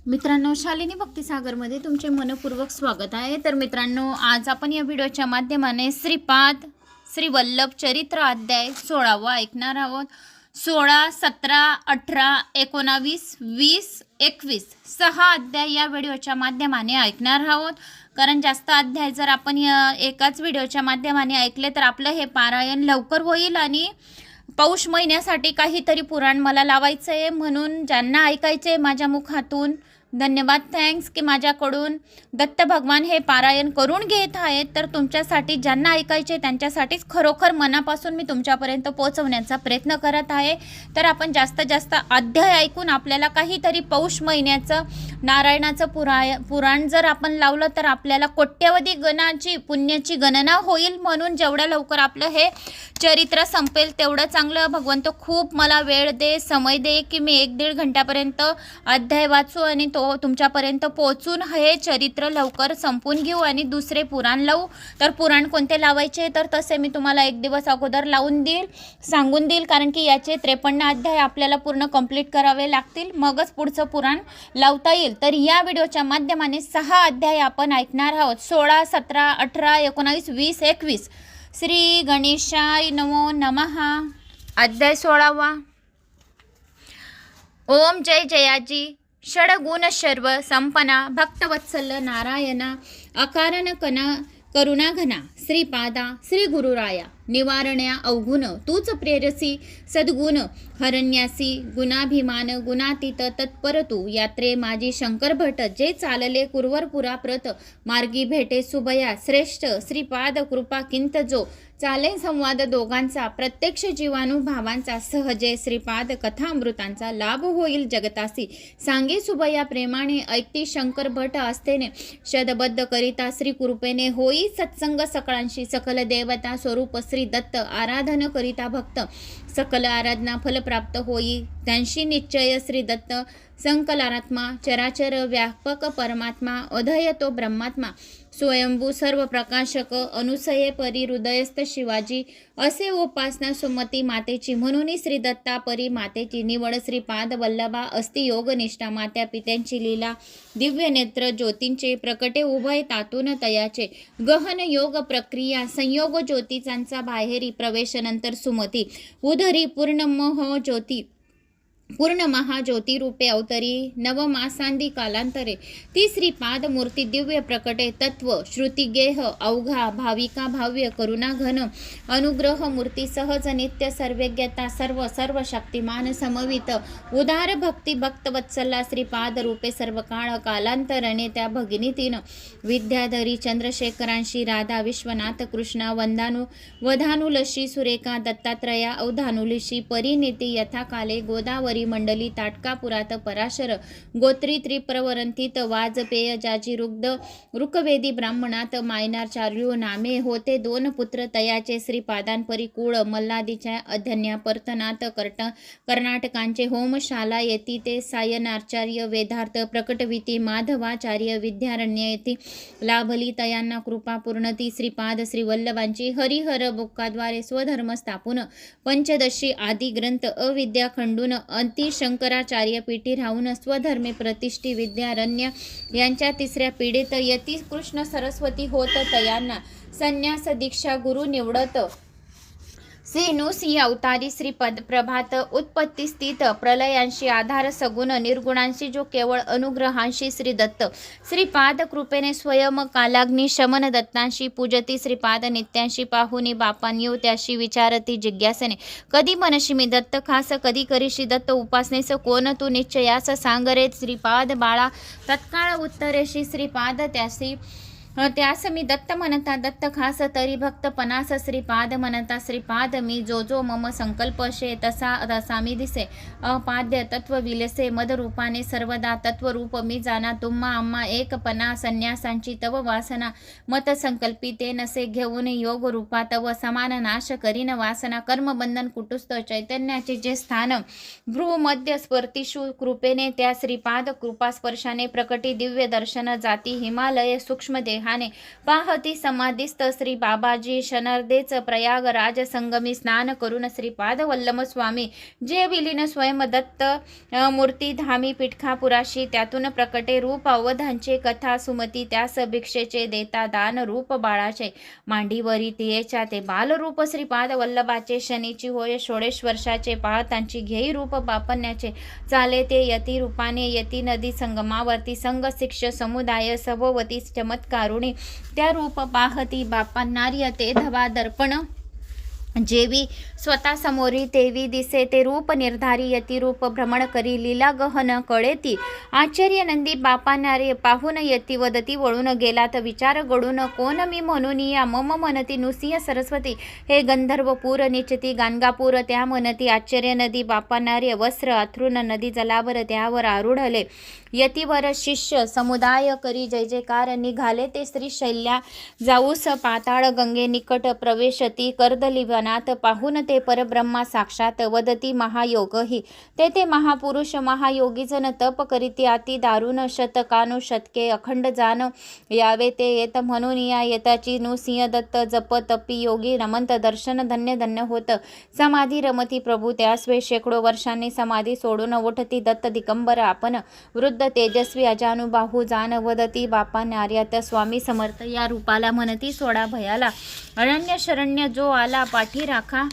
मित्रांनो, शालिनी भक्तिसागरमध्ये तुमचे मनपूर्वक स्वागत आहे। तर मित्रांनो, आज आपण या व्हिडिओच्या माध्यमाने श्रीपाद श्री वल्लभ चरित्र अध्याय 16वा ऐकणार आहोत। 16, 17, 18, 19, 20, 21 6 अध्याय या व्हिडिओच्या माध्यमाने ऐकणार आहोत। कारण जास्त अध्याय जर आपण एकाच व्हिडिओच्या माध्यमाने ऐकले तर आपलं हे पारायण लवकर होईल आणि पौष महिन्यासाठी काहीतरी पुराण मला लावायचं आहे। म्हणून ज्यांना ऐकायचे माझ्या मुखातून धन्यवाद, थँक्स की माझ्याकडून दत्त भगवान हे पारायण करून घेत आहेत। तर तुमच्यासाठी ज्यांना ऐकायचे त्यांच्यासाठीच खरोखर मनापासून मी तुमच्यापर्यंत पोहोचवण्याचा प्रयत्न करत आहे। तर आपण जास्तीत जास्त अध्याय ऐकून आपल्याला काहीतरी पौष महिन्याचं नारायणाचं पुराण जर आपण लावलं तर आपल्याला कोट्यवधी गणाची पुण्याची गणना होईल। म्हणून जेवढ्या लवकर आपलं हे चरित्र संपेल तेवढं चांगलं। भगवंत खूप मला वेळ दे, समय दे की मी 1-1.5 घंट्यापर्यंत अध्याय वाचू आणि तो तुमच्यापर्यंत पोहोचून हे चरित्र लवकर संपून घेऊ आणि दुसरे पुराण लावू। तर पुराण कोणते लावायचे तर तसे मी तुम्हाला 1 दिवस अगोदर लावून देईल, सांगून देईल। कारण की याचे 53 अध्याय आपल्याला पूर्ण कंप्लीट करावे लागतील, मगच पुढचं पुराण लावता येईल। तर या व्हिडिओच्या माध्यमाने 6 अध्याय आपण ऐकणार आहोत। 16, 17, 18, 19, 20, 21। श्री गणेशाय नमो नमः। अध्याय 16वा। ओम जय जयाजी षडगुण सर्व संपना भक्तवत्सल नारायणा अकारण करुणाघना श्रीपादा श्री गुरुराया निवारण्या अवगुण तूच प्रेरसी सद्गुण हरण्यासी गुणाभिमान गुणातीत तत्पर तू यात्रे माझी शंकर भट जे चालले कुरवरपुरा प्रत मार्गी भेटे सुभया श्रेष्ठ श्रीपाद कृपा किंत जो चाले संवाद दोघांचा प्रत्यक्ष जीवानुभवांचा सहजे श्रीपाद कथामृतांचा लाभ होईल जगतासी सांगे सुभया प्रेमाने ऐकती शंकर भट असतेने शतबद्ध करिता श्री कृपेने होई सत्संग सकळांशी सकल देवता स्वरूप श्री दत्त आराधन करिता भक्त सकल आराधना फल प्राप्त होई त्यांशी निश्चय श्री दत्त संकलारात्मा चराचर व्यापक परमात्मा अधय तो ब्रह्मात्मा स्वयंभू सर्व प्रकाशक अनुसये परी हृदयस्थ शिवाजी असे उपासना सुमती मातेची म्हणून श्री दत्ता परी मातेची निवड श्रीपाद वल्लभा अस्ति योग निष्ठा मात्या पित्यांची लीला दिव्य नेत्र ज्योतींचे प्रकटे उभय तातून तयाचे गहन योग प्रक्रिया संयोग ज्योतीचांचा बाहेरी प्रवेश नंतर सुमती उधरी पूर्ण मोह ज्योती पूर्ण महाज्योती रूपे अवतरी नवमासांदी कालांतरे ती श्रीपाद मूर्ती दिव्य प्रकटे तत्व श्रुतिगेह अवघा भाविका भाव्य करुणा घन अनुग्रह मूर्ती सहज नित्य सर्वज्ञता सर्व शक्तिमान समवित उदार भक्ती भक्तवत्सला श्रीपाद रूपे सर्व काळ कालांतरणे त्या भगिनीतीन विद्याधरी चंद्रशेखरांशी राधा विश्वनाथ कृष्णा वधानुलशी सुरेखा दत्तात्रया अवधानुलशी परिणिती यथाकाले गोदावरी मंडली ताटकापुरात पराशर गोत्री त्रिप्रवरंतीत वाजपेय जाजी रुकवेदी ब्राह्मणात मायनाचार्यो नामे होते 2 पुत्र तयाचे श्रीपादांपरी कुळ मल्लादीच्या अधन्या पर्तनात कर्नाटकांचे होमशाला येती ते सायनाचार्य वेदार्थ प्रकटविती माधवाचार्य विद्यारण्य येती लाभली तयांना कृपा पूर्णती श्रीपाद श्रीवल्लभांची हरिहर बुक्काद्वारे स्वधर्म स्थापून पंचदशी आदी ग्रंथ अविद्या खंडून अंती शंकराचार्य पीठी राहून स्वधर्मे प्रतिष्ठी विद्यारण्य यांच्या 3ऱ्या पिढीत यती कृष्ण सरस्वती होत तयांना संन्यास दीक्षा गुरु निवडत श्री अवतारी श्रीपद प्रभात उत्पत्ती स्थित प्रलयांशी आधार सगुण निर्गुणांशी जो केवळ अनुग्रहांशी श्री दत्त श्रीपाद कृपेने स्वयं कालाग्नी शमन दत्तांशी पूजती श्रीपाद नित्यांशी पाहुनी बापांयो त्याशी विचारती जिज्ञासेने कधी मनशी मी दत्त खास कधी करीशी दत्त उपासनेस कोण तू निश्चयास सांगरे श्रीपाद बाळा तत्काळ उत्तरेशी श्रीपाद त्यास मी दत्त म्हणता दत्त खास तरी भक्त पनास श्रीपाद म्हणता श्रीपाद मी जो मम संकल्प शे तसा मी दिसे अपाद्य तत्व विलसे मदरूपाने सर्वदा तत्वरूप मी जाना तुम्हा आम्हा एक पना संन्यासांची तव वासना मत संकल्पिते नसे घेऊन योग रूपा तव समान नाश करीन वासना कर्मबंधन कुटुस्थ चैतन्याचे जे स्थान भ्रूमध्य स्पर्तिषु कृपेने त्या श्रीपाद कृपास्पर्शाने प्रकटी दिव्य दर्शन जाती हिमालय सूक्ष्म देह देहाने पाहती समाधीस्थ श्री बाबाजी शनर्देच प्रयाग राज संगमी स्नान करून श्रीपाद वल्लभ स्वामी जे विलीन स्वयं दत्त मूर्ती धामी पिठखापुराशी त्यातून प्रकटे रूप अवधांचे कथा सुमती त्यास भिक्षेचे देता दान रूप बाळाचे मांडीवरी तियेच्या ते बालरूप श्रीपाद वल्लभाचे शनीची होय 16 वर्षाचे पाहतांची घेई रूप बापण्याचे चाले ते यती रूपाने यती नदी संगमावरती संग शिक्ष समुदाय सभोवती चमत्कारुणी त्या रूप पाहती बापांनार्य ते धवा दर्पण जेवी स्वतः समोरी तेवी दिसे ते रूप निर्धारी यती रूप भ्रमण करी लीला गहन कळेती आश्चर्य नंदी बापानारे पाहून यती वदती वळून गेला तर विचार गडून कोण मी म्हणून या मम मनती नुसिंह सरस्वती हे गंधर्व पूर निचती गाणगापूर त्या म्हणती आश्चर्य नदी बापानार्य वस्त्र अथृण नदी जलावर त्यावर आरूढले यतीवर शिष्य समुदाय करी जय जयकार निघाले ते श्री शैल्या जाऊस पाताळ गंगे निकट प्रवेशती कर्दली वनात पाहून ते परब्रह्मा साक्षात वदती महायोगही तेथे महापुरुष महायोगी जन तप करीती अति दारुण शतकानुशतके अखंड जान यावे ते येत म्हणून या येताची नुसिंह दत्त जप तपी योगी रमंत दर्शन धन्य धन्य होत समाधी रमती प्रभू त्यासवे शेकडो वर्षांनी समाधी सोडून उठती दत्त दिगंबर आपण वृद्ध तेजस्वी अजानुबाहू जान वदती बापा नार्यात स्वामी समर्थ या रूपाला म्हणती सोडा भयाला अरण्य शरण्य जो आला पाठी राखा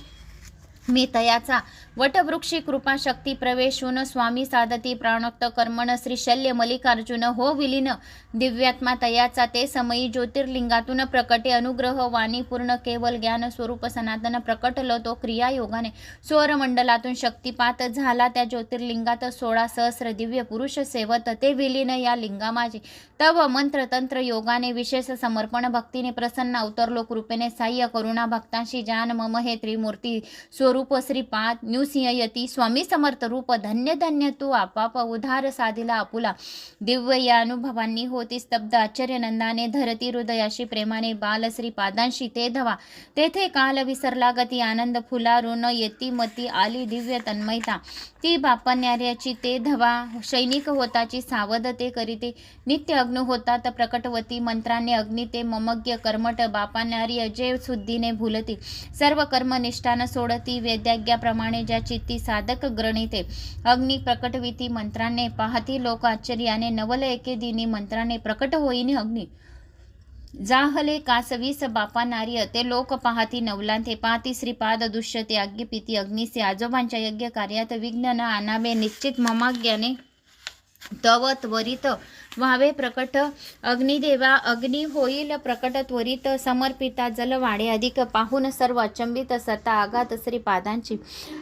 मी तयाचा वटवृक्षी कृपा शक्ती प्रवेशून स्वामी साधती प्राणोक्त कर्मण श्री शल्य मल्लिकार्जुन हो विलीन दिव्यात्मा तयाचा ते समयी ज्योतिर्लिंगातून प्रकटे अनुग्रह वाणी पूर्ण केवल ज्ञान स्वरूप सनातन प्रकटलो तो क्रिया योगाने सौरमंडलातून शक्तिपात झाला त्या ज्योतिर्लिंगात 16 सहस्र दिव्य पुरुष सेवत ते विलीन या लिंगा माझे तव मंत्र तंत्र योगाने विशेष समर्पण भक्तीने प्रसन्न अवतरलो कृपेने साह्य करुणा भक्तांशी जान मम हे त्रिमूर्ती स्वरूप श्रीपाद न्यूसिंह यती स्वामी समर्थ रूप धन्य धन्य तू आपाप उधार साधिला आपुला दिव्य या अनुभवांनी होती स्तब्ध आश्चर्यनंदाने धरती हृदयाशी प्रेमाने बाल श्रीपादांशी ते धवा तेथे काल विसरला गती आनंद फुलारून येती मती आली दिव्य तन्मयता ती बापान्यार्याची ते धवा सैनिक होताची सावध ते करीते नित्य अग्न होतात प्रकटवती मंत्राने अग्नी ते ममज्ञ कर्मट बापान्यार्य जे शुद्धीने भूलती सर्व कर्मनिष्ठान सोडती वेद्याज्ञाप्रमाणे ज्या चित्ती साधक ग्रणिते अग्नी प्रकटविती मंत्राने पाहती लोक आश्चर्याने नवल एके दिनी मंत्राने प्रकट होईनी अग्नी जाहले कासवीस बापा नार्य ते लोक पाहती नवलांते पाहती श्रीपाद दुष्यते आज्ञे पिती अग्निसे आजोबांच्या यज्ञ कार्यात विघ्न न आणावे निश्चित ममाज्ञाने तव त्वरित व्हावे प्रकट अग्निदेवा अग्नी होईल प्रकट त्वरित समर्पिता जलवाडे अधिक पाहून सर्व अचंबित सता आघात श्रीपादांची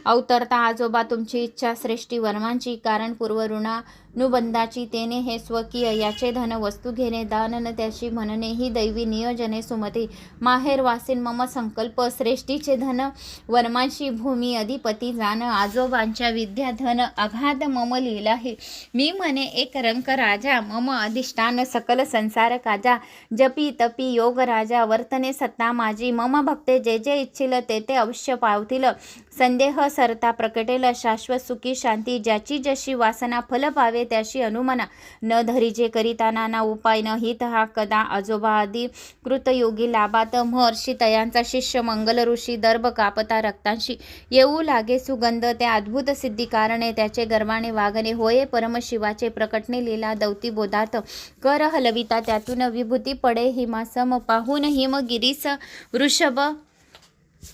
अवतरता आजोबा तुमची इच्छा श्रेष्ठी वर्मांची कारण पूर्व ऋणानुबंधाची तेने हे स्वकीय याचे धन वस्तू घेणे दान न त्याशी म्हणणे ही दैवी नियोजने सुमती माहेर वासीन मम संकल्प श्रेष्ठीचे धन वर्मांशी भूमी अधिपती जाण आजोबांच्या विद्या धन अगाध मम लीला हे मी म्हणे एक रंक राजा मम अधिष्ठान सकल संसार काजा जपी तपी योग राजा वर्तने सत्ता माझी मम भक्ते जे जे इच्छिल ते ते अवश्य पावतील संदेह सरता प्रकटेल शाश्वत सुखी शांती ज्याची जशी वासना फल पावे त्याशी अनुमना न धरी जे करिता नाना उपाय न हित हा कदा आजोबा आदी कृतयोगी लाभात महर्षी तयांचा शिष्य मंगल ऋषी दर्भ कापता रक्तांशी येऊ लागे सुगंध त्या अद्भुत सिद्धी कारणे त्याचे गर्वाने वागणे होये परमशिवाचे प्रकटणे लीला दौती बोधात कर हलविता त्यातून विभूती पडे हिमासम पाहून हिमगिरीस वृषभ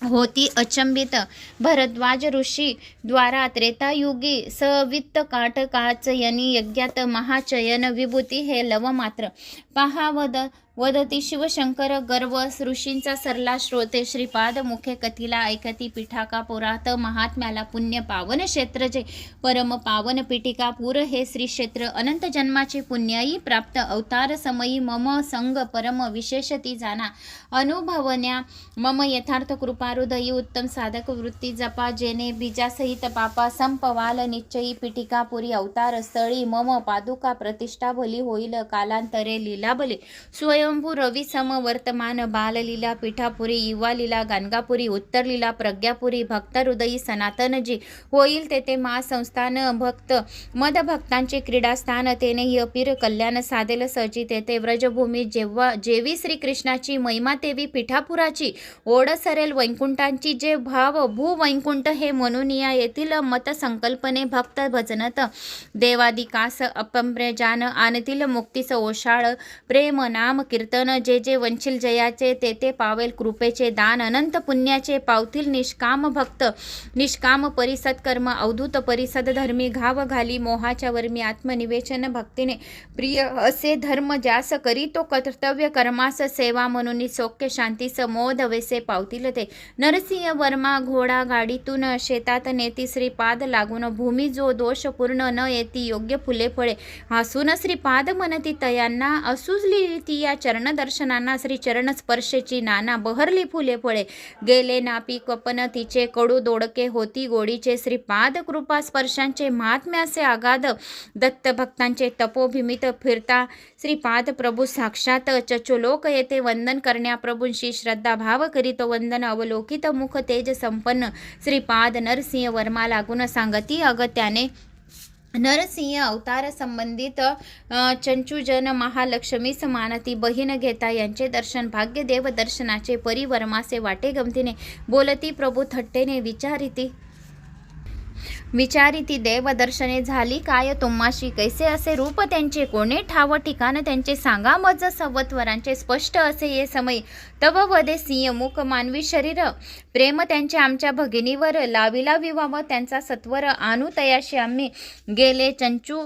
होती अचंबित भरद्वाज ऋषी द्वारा त्रेतायुगी सवित्त काट काच यनी यज्ञात महाचयन विभूती हे लव मात्र पहावद वदती शिवशंकर गर्व ऋषींचा सरला श्रोते श्रीपाद मुखे कथिला ऐकती पिठाका पुरात महात्म्याला पुण्य पावन क्षेत्र जे परम पावन पिठिकापूर हे श्री क्षेत्र अनंत जन्माचे पुण्याई प्राप्त अवतार समयी मम संग परम विशेषती जाना अनुभवन्या मम यथार्थ कृपा हृदयी उत्तम साधक वृत्ती जपा जेने बीजासहित पापा संपवाल निश्चयी पिठिकापुरी अवतार स्थळी मम पादुका प्रतिष्ठा भली होईल कालांतरे लीला भले स्वयं स्वयंभू रवी सम वर्तमान बाललीला पीठापुरी युवालीला गाणगापुरी उत्तरलीला प्रज्ञापुरी भक्तहृदयी सनातनजी होईल तेथे महासंस्थान भक्त मदभक्तांचे क्रीडास्थान तेनेही अपीर कल्याण साधेल सहजी तेथे व्रजभूमी जेवी श्रीकृष्णाची महिमा तेवी पीठापुराची ओढ सरेल वैकुंठांची जे भाव भू वैकुंठ हे म्हणून या येथील मत संकल्पने भक्त भजनत देवादिकास अपम्र्यजान आणतील मुक्तीस ओशाळ प्रेम नाम कीर्तन जे जे वंचिल जयाचे ते पावेल कृपेचे दान अनंत पुण्याचे पावतील निष्काम भक्त निष्काम परिसद कर्म अवधूत परिसद धर्मी घाव घाली मोहाच्या वर्मी आत्मनिवेचन भक्तीने प्रिय असे धर्म ज्यास करी तो कर्तव्य कर्मास सेवा म्हणून सौख्य शांतीस मोद वैसे पावतील ते नरसिंह वर्मा घोडा गाडीतून शेतात नेती श्रीपाद लागून भूमी जो दोष पूर्ण न येती योग्य फुले फळे हसून श्रीपाद म्हणती तयांना असुजली ती या चरण दर्शनांना श्री चरण स्पर्शेची नाना बहरली फुले फळे गेले नापी कपन तिचे कडू दोडके होती गोडीचे श्रीपाद कृपा स्पर्शांचे महात्म्याचे आगाध दत्त भक्तांचे तपोभिमित फिरता श्रीपाद प्रभू साक्षात चचोलोक येते वंदन करण्या प्रभूंशी श्रद्धा भाव करीत वंदन अवलोकित मुख तेज संपन्न श्रीपाद नरसिंह वर्मा लागून सांगती अगत्याने नरसिंह अवतार संबंधित चंचूजन महालक्ष्मीस मानती बहीण घेता यांचे दर्शन भाग्य देव दर्शनाचे परिवर्मासे वाटे गमतीने बोलती प्रभू थट्टेने विचारिती देव दर्शने झाली काय तुम्हाशी कैसे असे रूप त्यांचे कोणे ठाव ठिकाण त्यांचे सांगा मज सवत्वरांचे स्पष्ट असे ये समय तव वदे सिंह मुख मानवी शरीर प्रेम त्यांचे आमच्या भगिनीवर लाविला विवाह त्यांचा सत्वर आणू तयाशी आम्ही गेले चंचू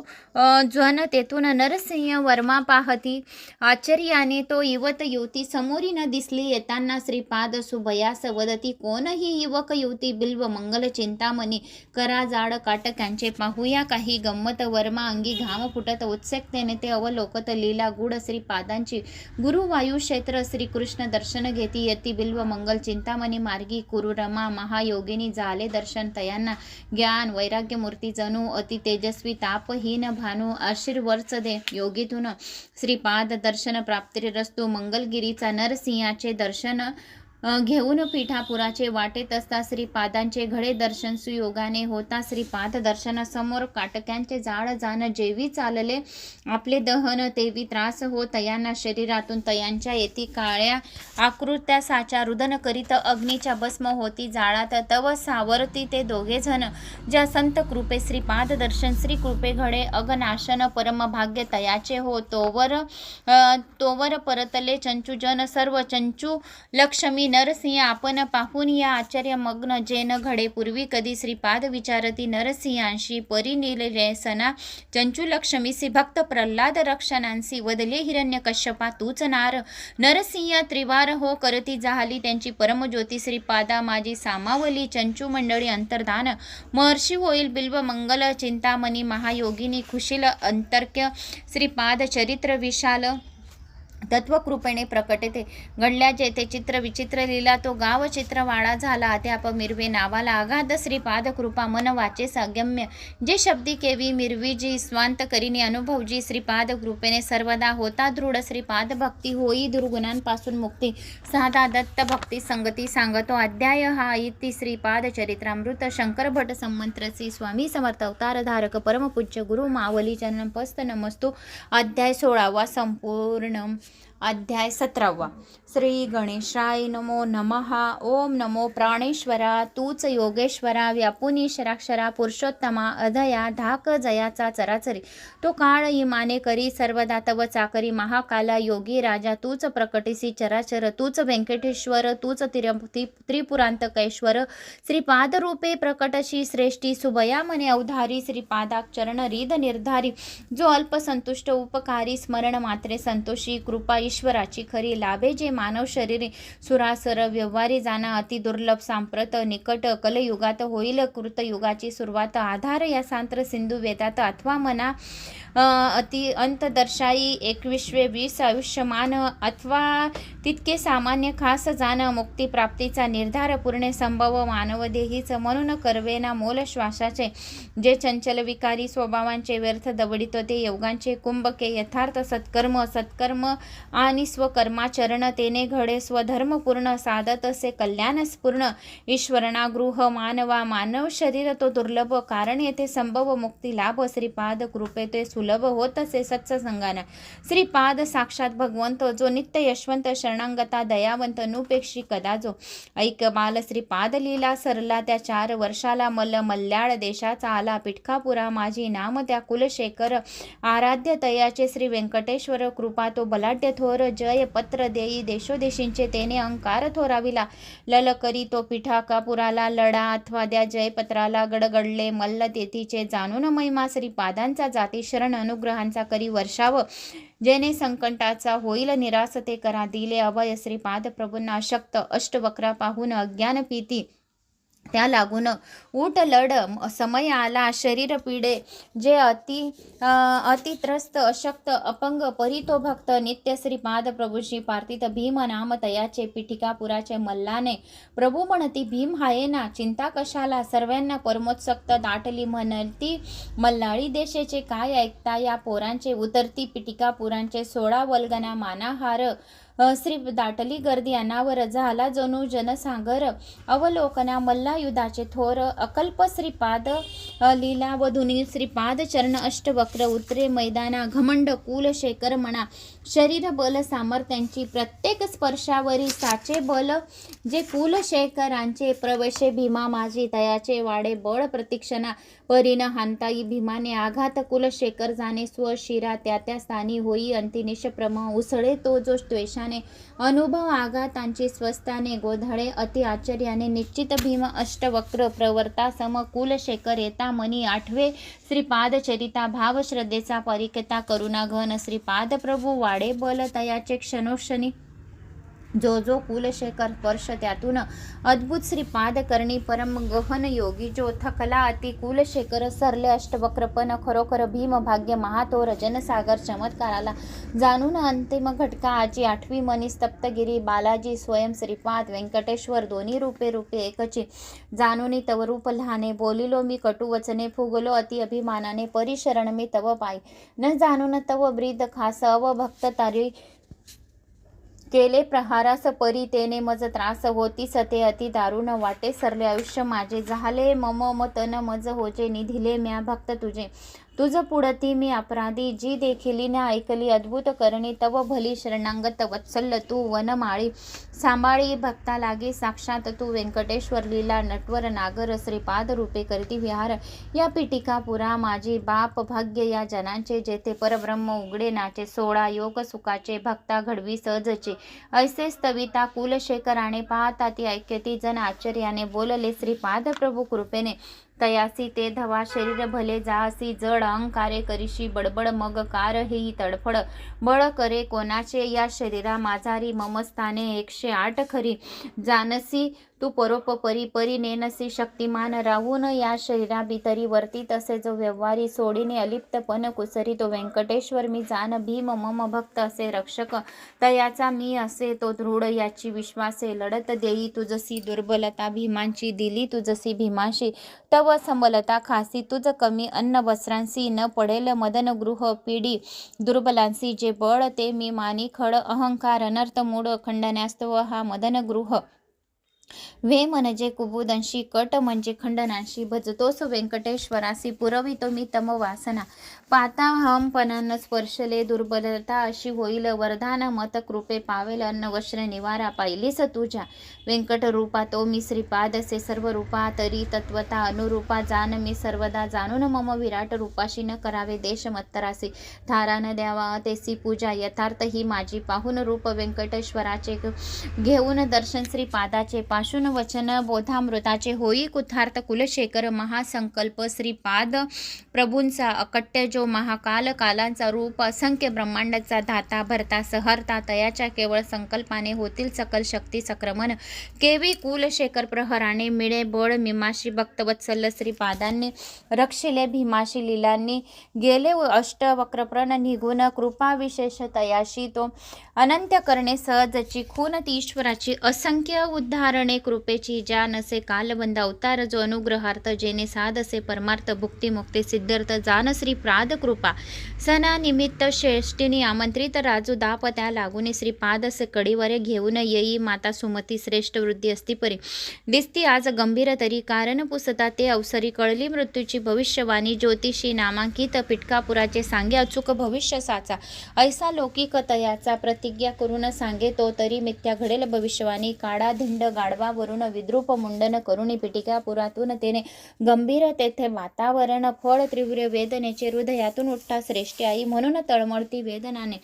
ज्वन तेथून नरसिंह वर्मा पाहती आश्चर्याने तो युवत युवती समोरी न दिसली येताना श्रीपाद सुभयास वदती कोणही युवक युवती बिल्व मंगल चिंतामणी करा जाड काटकांचे पाहूया काही गंमत वर्मा अंगी घाम फुटत उत्सुकतेने ते अवलोकत लीला गुढ श्रीपादांची गुरुवायू क्षेत्र श्रीकृष्ण दर्शन घेती यती बिल्व मंगल चिंतामणी मार्गी कुरुरमा महायोगिनी झाले दर्शन तयांना ज्ञान वैराग्य मूर्ती जणू अति तेजस्वी तापहीन भानू आशीर्वर्च दे योगीतून श्रीपाद दर्शन प्राप्तिरस्तु मंगलगिरीचा नरसिंहाचे दर्शन घेऊन पीठापुराचे वाटेत असता श्रीपादांचे घडे दर्शन सुयोगाने होता श्रीपाद दर्शन समोर काटक्यांचे जाळ जाण जेवी चालले आपले दहन तेवी त्रास हो तयांना शरीरातून तयांच्या येती काळ्या आकृत्या साच्या रुदन करीत अग्नीच्या भस्म होती जाळात तव सावरती ते दोघे जण ज्या संत कृपे श्रीपाद दर्शन श्री कृपे घडे अगनाशन परम भाग्य तयाचे हो तोवर परतले चंचूजन सर्व चंचू लक्ष्मी नरसिंह आपण पाहून या आश्चर्य मग्न जेन घडे पूर्वी कधी श्रीपाद विचारती नरसिंहांशी परिनिले सना चंचू लक्ष्मीसी भक्त प्रल्हाद रक्षणांसी वदले हिरण्य कश्यपा तूच नार नरसिंह त्रिवार हो करती जाहली त्यांची परमज्योती श्रीपादा माझी सामावली चंचू मंडळी अंतर्धान महर्षी होईल बिल्व मंगल चिंतामणी महायोगिनी खुशील अंतर्क्य श्रीपाद चरित्र विशाल तत्वकृपेने प्रकटते घडल्या जेथे चित्र विचित्र लिहिला तो गाव चित्रवाडा झाला अध्याप मिरवे नावाला अगाध श्रीपाद कृपा मन वाचे सागम्य जे शब्दी केवी मिरवी जी स्वांत करीने अनुभव जी श्रीपाद कृपेने सर्वदा होता दृढ श्रीपाद भक्ती होई दुर्गुणांपासून मुक्ती साधा दत्त भक्ती संगती सांगतो अध्याय हा इति श्रीपाद चरित्रामृत शंकर भट संमंत्र श्री स्वामी समर्थ अवतार धारक परमपूज्य गुरु मावली चरण पस्त नमस्तु अध्याय 16 संपूर्ण अध्याय 17 श्री गणेशाय नमो नमः ओम नमो प्राणेश्वरा तूच योगेश्वरा व्यापुनी शराक्षरा पुरुषोत्तमा अधया धाक जयाचा चराचरी तो काळ इमाने करी सर्वदा तव चाकरी महाकाला योगी राजा तूच प्रकटिसी चराचर तूच व्यंकटेश्वर तूच त्रिपुरांतकैश्वर श्रीपाद रूपे प्रकटशी श्रेष्ठी सुभया मने अवधारी श्रीपादाक्षरण रीद निर्धारी जो अल्पसंतुष्ट उपकारी स्मरण मात्रे संतोषी कृपा ईश्वराची खरी लाभे जे मानव शरीरे सुरासर व्यवहारी जाणा अति दुर्लभ सांप्रत निकट कलयुगात होईल कृतयुगाची सुरुवात आधार या सांत्र सिंधू वेदात अथवा मना अति अंत दर्शाई 21-20 आयुष्यमान अथवा तितके सामान्य खास जाण मुक्तिप्राप्तीचा निर्धार पूर्ण संभव मानवदेहीच म्हणून करवेना मोल श्वासाचे जे चंचल विकारी स्वभावांचे व्यर्थ दवडितो ते योगांचे कुंभके यथार्थ सत्कर्म आणि स्वकर्माचरण तेने घडे स्वधर्म पूर्ण साधत असे कल्याण स्पूर्ण ईश्वरनागृह मानव शरीर तो दुर्लभ कारण येथे संभव मुक्ती लाभ श्रीपाद कृपे ते सुलभ होत असे सत्संगाना श्रीपाद साक्षात भगवंत जो नित्य यशवंत शरणांगता दयावंत अनुपेक्षी कदा जो ऐक बाल श्रीपाद लीला सरला त्या 4 वर्षाला मल्याळ देशाचा आला पिठकापुरा माझी नाम त्या कुलशेखर आराध्य तयाचे श्री व्यंकटेश्वर कृपा तो बलाढ्य थोर जय पत्र देई देशोदेशींचे तेने अंकार थोराविला ललकरी तो पिठाकापुराला लढा अथवा द्या जयपत्राला गडगडले मल्ल तेथीचे जाणून महिमा श्रीपादांचा जाती शरण अनुग्रहांचा करी वर्षाव जेने संकटाचा होईल निरास ते करा दिले अभय श्रीपाद प्रभूंना अशक्त अष्टवक्रा पाहून अज्ञान पीती त्या लागून ऊट लढ समय आला शरीर पिडे जे अतित्रस्त अशक्त अपंग परितो भक्त नित्य श्रीपाद प्रभूशी पार्थित भीम नाम तयाचे पिठिकापुराचे मल्लाने प्रभू म्हणती भीम हाये ना चिंता कशाला सर्वांना परमोत्सक्त दाटली म्हणती मल्लाळी देशेचे काय ऐकता या पोरांचे उतरती पिठिकापुरांचे 16 वल्गना मानाहार श्री दाटली गर्दी अनावर झाला जणू जनसागर अवलोकना मल्लायुधाचे थोर अकल्प श्रीपाद लीला वधुनी श्रीपाद चरण अष्टवक्र उतरे मैदाना घमंड कुलशेखर म्हणा शरीर बल सामर्थ्यांची प्रत्येक स्पर्शावरी साचे बल जे कुलशेखरांचे प्रवेशे भीमा माझी तयाचे वाडे बळ प्रतीक्षणा परीन हांताई भीमाने आघात कुलशेखर जाणे स्वशिरा त्या स्थानी होई अंतिनिश प्रमा उसळे तो जो द्वेषाने अनुभव आघातांची स्वस्ताने गोधळे अति आश्चर्याने निश्चित भीम अष्टवक्र प्रवर्ता सम कुलशेखर येता मनी आठवे श्रीपाद चरिता भाव श्रद्धेचा परिकेता करुणा घन श्रीपाद प्रभू वाडे बल तयाचे क्षणोक्षणी जो कुलशेखर स्पर्श त्यातून अद्भुत श्रीपाद करणी परम गहन योगी जो थकला अति कुलशेखर सरले अष्टवक्रपण खरोखर भीम भाग्य महातोर जनसागर चमत्काराला जाणून अंतिम घटका आजी 8वी मनी सप्तगिरी बालाजी स्वयं श्रीपाद व्यंकटेश्वर दोन्ही रूपे एकची जाणूनी तव रूप लहाने बोलिलो मी कटुवचने फुगलो अति अभिमानाने परिशरण मी तव पाय न जाणून तव ब्रीद खास अव भक्त तारी केले प्रहारास परी तेने मज त्रास होती सते अति दारुण वाटे सरले आयुष्य माझे झाले मम तन मज होजे निधिले म्या भक्त तुझे तुझ पुढती मी अपराधी जी देखिली न ऐकली अद्भुत करणी तव भली शरणांगत वत्सल्य तू वनमाळी सांभाळी भक्ता लागे साक्षात तू व्यंकटेश्वर लीला नटवर नागर श्रीपाद रूपे करती विहार या पिटिकापुरा माझी बाप भाग्य या जनांचे जेथे परब्रह्म उघडे नाचे 16 योग सुखाचे भक्ता घडवी सहजचे ऐसे स्तविता कुलशेखराने पाहता ती ऐक्यती जन आश्चर्याने बोलले श्रीपाद प्रभू कृपेने तयासी ते धवा शरीर भले जासी जड अहंकारे करीशी बडबड मग कार ही तडफड बळ करे कोणाचे या शरीरा माझारी ममस्थाने 108 खरी जानसी तू परोपरी परी नेनसी शक्तिमान राहून या शरीरा भीतरी वर्ती तसे जो व्यवहारी सोडीने अलिप्तपण कुसरी तो व्यंकटेश्वर मी जान भीम मम भक्त असे रक्षक तयाचा मी असे तो दृढ याची विश्वासे लढत देई तुझसी दुर्बलता भीमांची दिली तुझसी भीमाशी तव संबलता खासी तुझ कमी अन्न वस्त्रांसी न पडेल मदन गृह पिढी दुर्बलांसी जे बळ ते मी मानी खड अहंकार अनर्थ मूळ खंडण्यास्तव हा मदन गृह वे म्हणजे कुबुदंशी कट म्हणजे खंडनाशी भजतोस व्यंकटेश्वरासी पुरवितो मी तम वासना पाता हमपणान स्पर्शले दुर्बलता अशी होईल वरदान मत कृपे पावेल अन्न वस्त्र निवारा पाहिलीस तुझ्या व्यंकट रूपा तो मी श्रीपाद से सर्व रूपा तरी तत्वता अनुरूपा जान मी सर्वदा जाणून मम विराट रूपाशी न करावे देश मत्तरासी थारा न द्यावा तेसी पूजा यथार्थ ही माझी पाहून रूप व्यंकटेश्वराचे घेऊन दर्शन श्रीपादाचे पाशुन वचन बोधामृताचे होई कुथार्थ कुलशेखर महासंकल्प श्रीपाद प्रभूंचा अकट्य जो महाकाल कालांचा रूप असंख्य ब्रह्मांडाचा धाता भरता सहर्ता तयाच्या केवळ संकल्पाने होतील सकल शक्ती संक्रमण केवी कुलशेखर प्रहराने मिळे बळ मीमाशी भक्तवत्सल श्रीपादांनी रक्षिले भीमाशी लीलांनी गेले अष्टवक्रप्रण निघून कृपा विशेष तयाशी तो अनंत करणे सहजची खून ती ईश्वराची असंख्य उद्धारणे कृपेची ज्या नसे कालबंध अवतार जो अनुग्रहार्थ जेने साधसे परमार्थ भुक्ती मुक्ती सिद्धार्थ जान श्रीपाद कृपा सणा निमित्त श्रेष्ठीने आमंत्रित राजू दापत्या लागून श्रीपादस कडीवरे घेऊन येई माता सुमती श्रेष्ठ वृद्धी असतीपरी दिसती आज गंभीर तरी कारण पुसता ते अवसरी कळली मृत्यूची भविष्यवाणी ज्योतिषी नामांकित पिटकापुराचे सांगे अचूक भविष्य साचा ऐसा लौकिक तयाचा प्रतिज्ञा करून सांगे तो तरी मिथ्या घडेल भविष्यवाणी काडा धिंड गाढवावरून विद्रूप मुंडन करुणी पिटिकापुरातून तेने गंभीर तेथे वातावरण फळ तीव्र वेदनेचे हृदयातून उठता श्रेष्ठी आई म्हणून तळमळती वेदनाने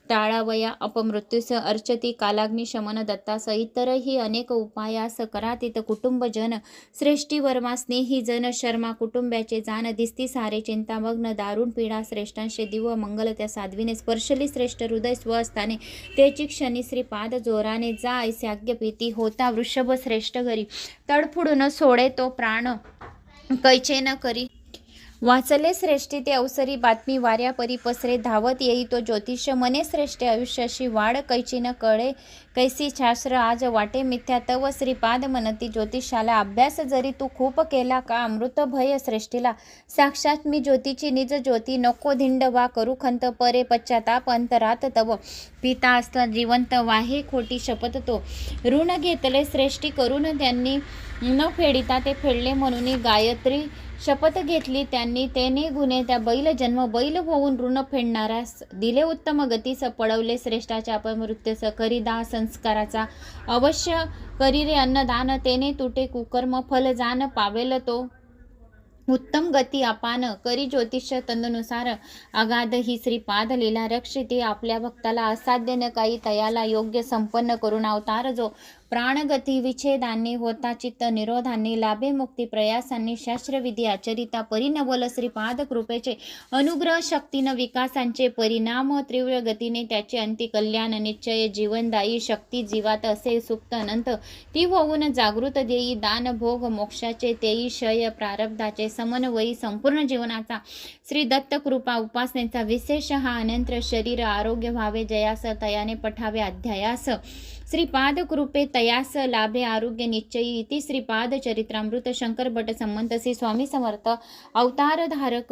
टाळावया अपमृत्यूस अर्चती कालाग्नी शमन दत्तास इतरही अनेक उपायास करातीत कुटुंबजन श्रेष्ठी वर्मा स्नेही जन शर्मा कुटुंबाचे जाण दिसती सारे चिंतामग्न दारुण पीडा श्रेष्ठांशे दिव मंगल त्या साध्वीने स्पर्शली श्रेष्ठ हृदय स्वस्ताने तेची क्षणी श्रीपाद जोराने जा ऐसे आज्ञापिती होता वृषभ श्रेष्ठ घरी तडफुडून सोडे तो प्राण कैचे न करी वाचले श्रेष्ठी ते अवसरी बातमी वाऱ्या परी पसरे धावत येई तो ज्योतिष मने श्रेष्ठ आयुष्याशी वाढ कैची न कळे कैसी शास्त्र आज वाटे मिथ्या तव श्रीपाद मनती ज्योतिषाला अभ्यास जरी तू खूप केला का अमृत भय श्रेष्ठीला साक्षात मी ज्योतीची निज ज्योती नको धिंड वा करू खंत परे पश्चाताप अंतरात तव पिता असता जिवंत वाहे खोटी शपथ तो ऋण घेतले श्रेष्ठी करून त्यांनी न फेडिता ते फेडले म्हणून गायत्री शपथ घेतली त्यांनी तेने गुन्हे त्या बैल जन्म बैल होऊन ऋण फेडणाऱ्यास दिले उत्तम गतीस पडवले श्रेष्ठाच्या अपमृत्यूस करी दाह संस्काराचा अवश्य करी रे अन्नदान तेने तुटे कुकर्म फल जान पावेल तो उत्तम गती अपान करी ज्योतिष तंदनुसार अगाध ही श्रीपाद लीला रक्षिते आपल्या भक्ताला असाध्य न काही तयाला योग्य संपन्न करून अवतार जो प्राणगती विच्छेदांनी होता चित्त निरोधांनी लाभे मुक्ती प्रयासांनी शास्त्रविधी आचरिता परिनवल श्रीपाद कृपेचे अनुग्रह शक्तीनं विकासांचे परिणाम तीव्र गतीने त्याचे अंती कल्याण निश्चय जीवनदायी शक्ती जीवात असे सुप्त अनंत ती होऊन जागृत देई दान भोग मोक्षाचे तेई शय प्रारब्धाचे समन्वयी संपूर्ण जीवनाचा श्री दत्त कृपा उपासनेचा विशेष हा अनंत शरीर आरोग्य व्हावे जयास तयाने पठावे अध्यायास श्रीपाद कृपे तयास लाभे आरोग्य निश्चयी इति श्रीपाद चरित्रामृत शंकर भट संमत श्री स्वामी समर्थ अवतार धारक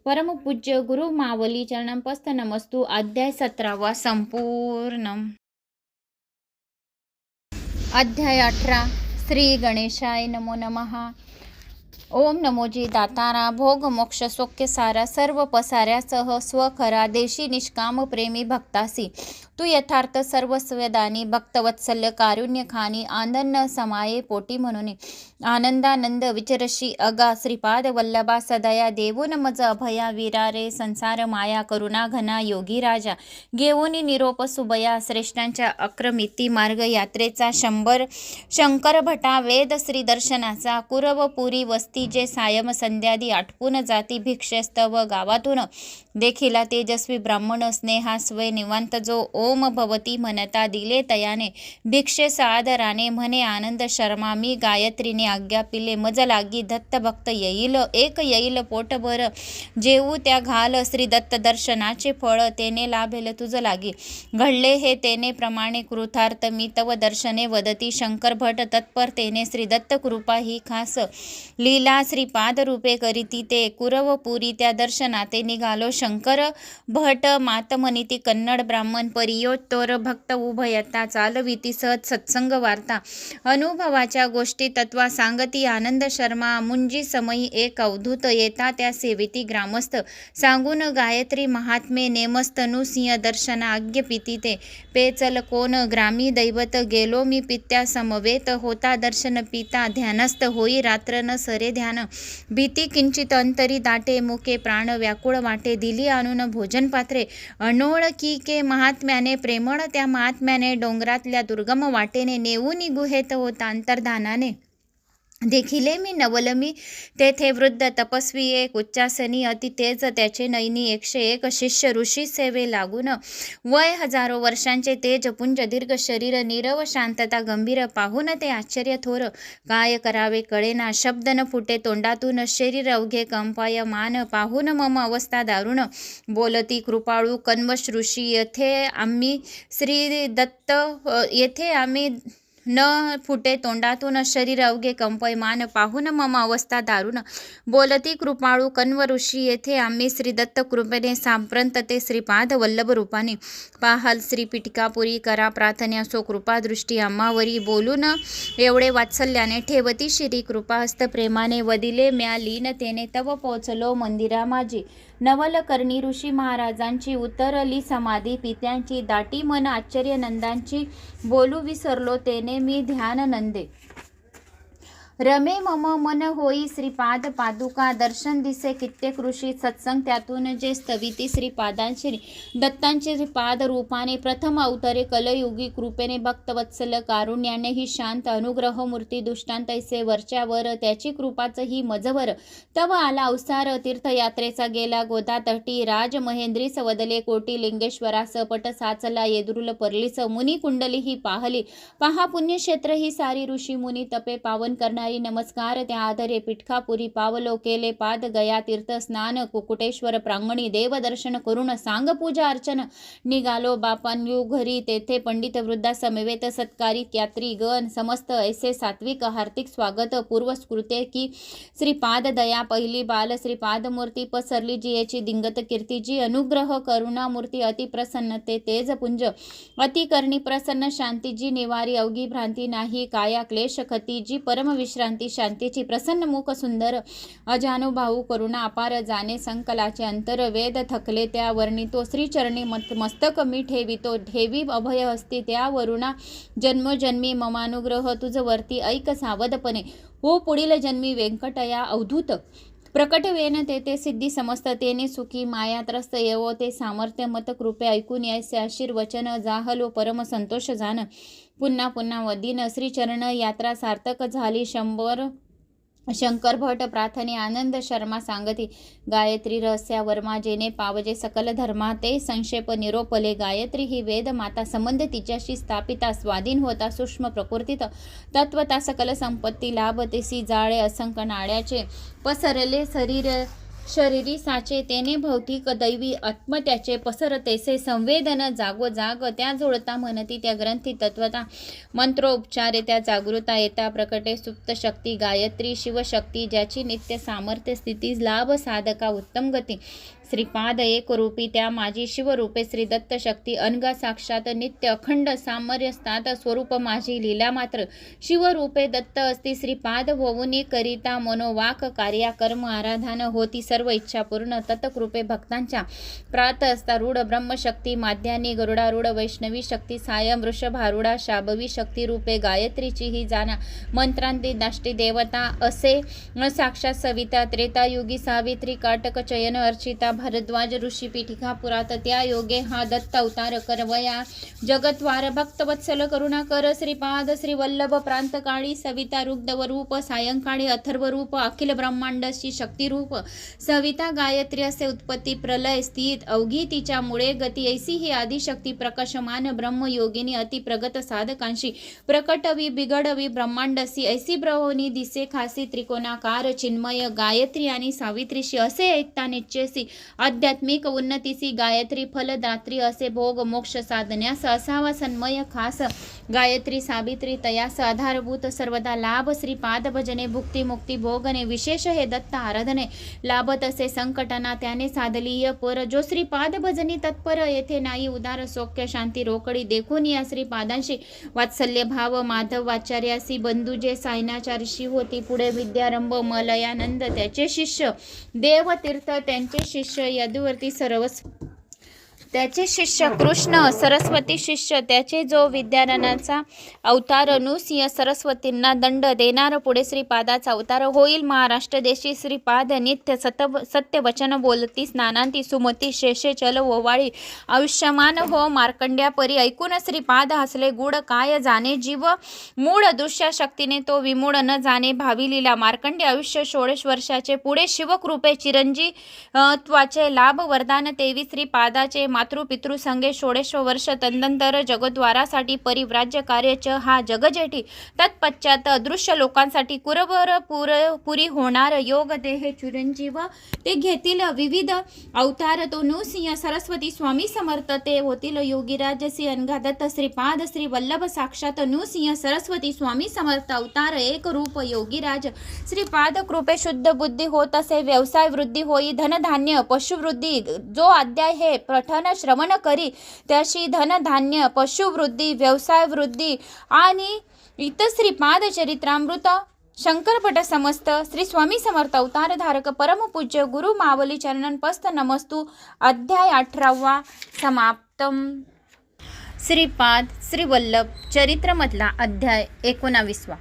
परमपूज्य गुरु मावली चरणपस्थ नमस्तु अध्याय 17 संपूर्ण अध्याय 18 श्री गणेशाय नमो नमः ओम नमोजी दातारा भोग मोक्ष सौख्य सारा सर्व पसाऱ्यासह स्वखरा देशी निष्काम प्रेमी भक्तासी तू यथार्थ सर्वस्वदानी भक्तवत्सल्य कारुण्य खानी आनंद समाये पोटी म्हणून आनंदानंद विचरशी अगा श्रीपाद वल्लभा सदया देवून मज अभया विरारे संसार माया करुणा घना योगी राजा घेऊन निरोप सुबया श्रेष्ठांच्या अक्रमिती मार्ग यात्रेचा शंकर भटा वेद श्री दर्शनाचा कुरव पुरी वस्ती जे सायम संध्यादी आटपून जाती भिक्षस्तव गावातून देखिला तेजस्वी ब्राह्मण स्नेहास्वय निवांत जो ओम भवती म्हणता दिले तयाने भिक्षे सादराने म्हणे आनंद शर्मा मी गायत्रीने आज्ञा पिले मज लागी दत्त भक्त येईल एक येईल पोटभर जेऊ त्या घाल श्री दत्त दर्शनाचे फळ तेने लाभेल तुझ लागी घडले हे तेने प्रमाणे कृतार्थ मी तव दर्शने वदती शंकर भट तत्परतेने श्री दत्त कृपा ही खास लीला श्रीपाद रूपे करीती ते कुरव पुरी त्या दर्शनाते निघालो शंकर भट मातमनिती कन्नड ब्राह्मण परियोत्तर भक्त उभयता चालविती सहज सत्संग वार्ता अनुभवाच्या गोष्टी तत्वा सांगती आनंद शर्मा मुंजी समयी एक अवधूत येता त्या सेविती ग्रामस्थ सांगून गायत्री महात्मे नेमस्तनु सिंह दर्शना आज्ञपिती ते पेचल कोण ग्रामी दैवत गेलो मी पित्या समवेत होता दर्शन पिता ध्यानस्थ होई रात्र न सरे ध्यान भीती किंचित अंतरी दाटे मुके प्राण व्याकुळ वाटे दिली आणून भोजन पात्रे अनोळखी के महात्म्याने प्रेमळ त्या महात्म्याने डोंगरातल्या दुर्गम वाटेने नेऊन गुहेत होता अंतर्धानाने देखिले मी नवलमी तेथे वृद्ध तपस्वी एक उच्चासनी अति तेज त्याचे नयनी 101 शिष्य ऋषी सेवे लागून वय हजारो वर्षांचे तेज पुंज दीर्घ शरीर नीरव शांतता गंभीर पाहून ते आश्चर्य थोर काय करावे कळेना शब्द न फुटे तोंडातून शरीर अवघे कंपाय मान पाहून मम अवस्था दारुण बोलती कृपाळू कण्वश ऋषी येथे आम्ही श्री दत्त येथे आम्ही न फुटे तोंडातून शरीर अवघे कंपयमान पाहून मम अवस्था दारुण बोलती कृपाळू कण्व ऋषी येथे आम्ही श्रीदत्त कृपेने सांप्रंत ते श्रीपाद वल्लभ रूपाने पाहाल श्री पिटिकापुरी करा प्रार्थना सो कृपा दृष्टी आम्हावरी बोलून एवढे वात्सल्याने ठेवती श्री कृपाहस्त प्रेमाने वदिले म्या लीनतेने तव पोचलो मंदिरा माझी नवलकर्णी ऋषी महाराजांची उतरली समाधी पित्यांची दाटी मन आश्चर्य नंदांची बोलू विसरलो तेने मी ध्यान नंदे रमे मम मन होई श्रीपाद पादुका दर्शन दिसे कित्येक ऋषी सत्संग त्यातून जे स्तविती श्रीपादांशी दत्तांचे श्रीपाद रूपाने प्रथम अवतरे कलयुगी कृपेने भक्तवत्सल कारुण्याने ही शांत अनुग्रह मूर्ती दुष्टांत ऐसे वरच्यावर त्याची कृपाच ही मजवर तव आला अवसार तीर्थयात्रेचा गेला गोदा तटी राज महेंद्री सवदले कोटी लिंगेश्वरा सपट साचला येदरुल परलीस मुनी कुंडली ही पाहली पहा पुण्यक्षेत्र ही सारी ऋषी मुनी तपे पावन करणारी नमस्कार त्या आधारे पिठकापुरी पावलो केले पाद गया तीर्थ स्नान कुकुटेश्वर प्रांगणी देवदर्शन करून सांग पूजा अर्चन निघालो बापांयू घरी तेथे पंडित वृद्धा समवेत सत्कारी यात्री गण समस्त ऐसे सात्विक हार्दिक स्वागत पूर्वस्कृते की श्रीपाद दया पहिली बाल श्रीपाद मूर्ती पसरली जी याची दिंगत कीर्ती जी अनुग्रह करुणा मूर्ती अति प्रसन्नते तेज पुंज अति करणी प्रसन्न शांती जी निवारी अवघी भ्रांती नाही काया क्लेश खती जी परम विश्रांती शांतीची प्रसन्न मुख सुंदर अजानुभाऊ करुणा अपार जाणे संकलाचे अंतर वेद थकले त्या वर्णितो श्रीचरणी मस्तक मी ठेवितो ठेवी अभय हस्ती त्या वरुणा जन्मोजन्मी ममानुग्रह तुझ वरती ऐक सावधपणे हो पुढील जन्मी व्यंकटया अवधूत प्रकट वेन तेथे सिद्धी समस्त तेने सुखी मायात्रस्त येवो ते सामर्थ्य मत कृपे ऐकून यायचे आशीर्वचन जाहलो परम संतोष जान पुन्हा पुन्हा वदीन श्रीचरण यात्रा सार्थक झाली शंकर भट प्रार्थने आनंद शर्मा सांगती गायत्री रहस्या वर्मा जेने पावजे सकल धर्मा ते संक्षेप निरोपले गायत्री ही वेद माता संबंध तिच्याशी स्थापिता स्वाधीन होता सूक्ष्म प्रकृतीत तत्वता सकल संपत्ती लाभ तेसी जाळे असंख्य नाड्याचे पसरले शरीरी साचे तेने भौतिक दैवी आत्मत्याचे पसरतेसे संवेदन जागोजाग त्या जोडता म्हणती त्या ग्रंथी तत्वता मंत्रोपचारे त्या जागृता येता प्रकटे सुप्त शक्ती गायत्री शिवशक्ती ज्याची नित्य सामर्थ्य स्थिती लाभ साधका उत्तम गती श्रीपाद एक रूपी त्या माझी शिवरूपे श्री दत्त शक्ती अनगा साक्षात नित्य अखंड सामर्यस्तात स्वरूप माझी लीला मात्र शिवरूपे दत्त असती श्रीपाद होऊनी करिता मनोवाक कार्या कर्म आराधन होती सर्व इच्छा पूर्ण तत्कृपे भक्तांच्या प्रात असता रूढ ब्रह्मशक्ती माध्यानी गरुडारूढ वैष्णवी शक्ती सायम वृषभारूढा शाभवी शक्ती रूपे गायत्रीची ही जाना मंत्रांती दाष्टी देवता असे साक्षात सविता त्रेतायुगी सावित्री काटक चयन अर्चिता भारद्वाज ऋषी पीठिका पुरात त्या योगे हा दत्त अवतार करवया जगद्वार भक्तवत्सल करुणाकर श्रीपाद श्रीवल्लभ प्रांतकाळी सविता रुग्धवरूप सायंकाळी अथर्वरूप अखिल ब्रह्मांडशी शक्तिरूप सविता गायत्री असे उत्पत्ती प्रलय स्थित अवघी तिच्यामुळे गती ऐसी ही आदिशक्ती प्रकाशमान ब्रह्मयोगिनी अति प्रगत साधकांशी प्रकटवी बिघडवी ब्रह्मांडसी ऐसी ब्रह्मणी दिसे खासी त्रिकोणाकार चिन्मय गायत्री आणि सावित्रीशी असे ऐकता निश्चयसी आध्यात्मिक उन्नतीसी गायत्री फलदात्री असे भोग मोक्ष साधण्यास असावा सन्मय खास गायत्री सावित्री तयास आधारभूत सर्वदा लाभ श्रीपाद भजने भुक्ती मुक्ती भोगने विशेष हे दत्त आराधने लाभत असे संकटना त्याने साधलीय पर जो श्रीपाद भजनी तत्पर येथे नाही उदार सौख्य शांती रोकडी देखून या श्रीपादांशी वात्सल्य भाव माधव वाचार्यासी बंधू जे सायनाचार्यशी होती पुढे विद्यारंभ मलयानंद त्याचे शिष्य देवतीर्थ त्यांचे शिष्य यदुवर्ती त्याचे शिष्य कृष्ण, सरस्वती शिष्य त्याचे जो विद्यारण्याचा अवतार, नृसिंह सरस्वतींना दंड देणार, पुढे श्रीपादाचा अवतार होईल. महाराष्ट्र देशी श्रीपाद नित्य सत्य वचन बोलती, स्नानांती सुमती, शेषे चल ओवाळी, आयुष्यमान हो मार्कंड्या परी. ऐकून श्रीपाद हसले गुड, काय जाणे जीव मूळ, दृश्य शक्तीने तो विमूढ न जाणे भावी लीला. मार्कंडे आयुष्य 16 वर्षाचे, पुढे शिवकृपे चिरंजीवाचे लाभ वरदान तेवी श्रीपादाचे. मातृपितृ संगे 16 वर्ष तदनंतर जगद्वारासाठी परिव्राज्य कार्यच हा जगजेठी. तत्पश्चात अदृश्य लोकांसाठी कुरवर पुरी होणार योग देह चिरंजीव. ते घेतील विविध अवतार, तो नृसिंह सरस्वती स्वामी समर्थ ते होतील योगीराज श्री अनघादत्त श्रीपाद श्री वल्लभ साक्षात नृसिंह सरस्वती स्वामी समर्थ अवतार एक रूप योगीराज. श्रीपाद कृपे शुद्ध बुद्धी होत असे, व्यवसाय वृद्धी होई, धनधान्य पशुवृद्धी. जो अध्याय हे पठन श्रवण करी त्याशी धनधान्य पशुवृद्धी व्यवसाय वृद्धी आणि इत श्रीपाद चरित्रामृत शंकरपट समस्त. श्री स्वामी समर्थ अवतार धारक परमपूज्य गुरु मावली चरणपस्त नमस्तु. अध्याय 18 समाप्तम. श्रीपाद श्री वल्लभ चरित्रमधला अध्याय 19.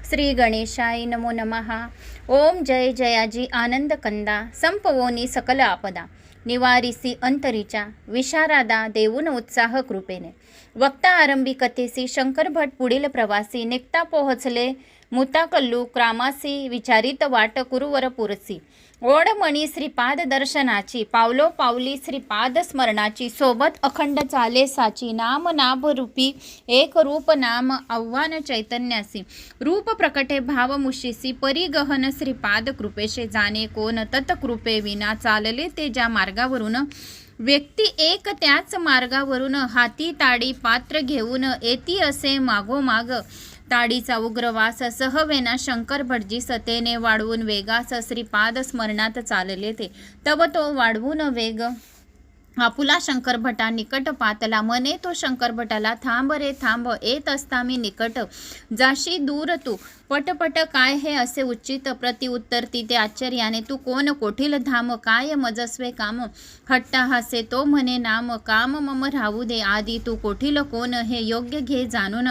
श्री गणेशाय नमो नमः. ओम जय जयाजी आनंद कंदा, संपवोनी सकल आपदा, निवारिसी अंतरीच्या, विशारादा देऊन उत्साह कृपेने. वक्ता आरंभी कथेसी शंकर भट पुढील प्रवासी, निघता पोहोचले मुताकल्लू क्रामासी, विचारित वाट कुरुवर पुरसी. ओढमणी श्रीपाद दर्शनाची, पावलो पावली श्रीपाद स्मरणाची, सोबत अखंड चाले साची. नाम नाभरूपी एक रूप नाम आव्हान चैतन्यासी, रूप प्रकटे भाव मुशीसी. परिगहन श्रीपाद कृपेशे, जाणे कोण तत्कृपे विना. चालले ते ज्या मार्गावरून व्यक्ती एक, त्याच मार्गावरून हाती ताडी पात्र घेऊन येती असे मागोमाग. ताडीचा उग्रवास सहवेना शंकर भटजी सतेने वाढवून वेगास, श्रीपाद स्मरणात चालले ते. तव तो वाढवून वेग आपुला शंकर भटा निकट पातला. मने तो शंकर भटाला, थांब रे थांब, येत असता मी निकट. जाशी दूर तू पटपट, काय हे असे उच्चित. प्रतिउत्तर तिथे आश्चर्याने, तू कोण कोठील धाम, काय मजस्वे काम. हट्टहासे तो म्हणे नाम, काम मम राहू दे आधी. तू कोठील कोण हे योग्य घे जाणून.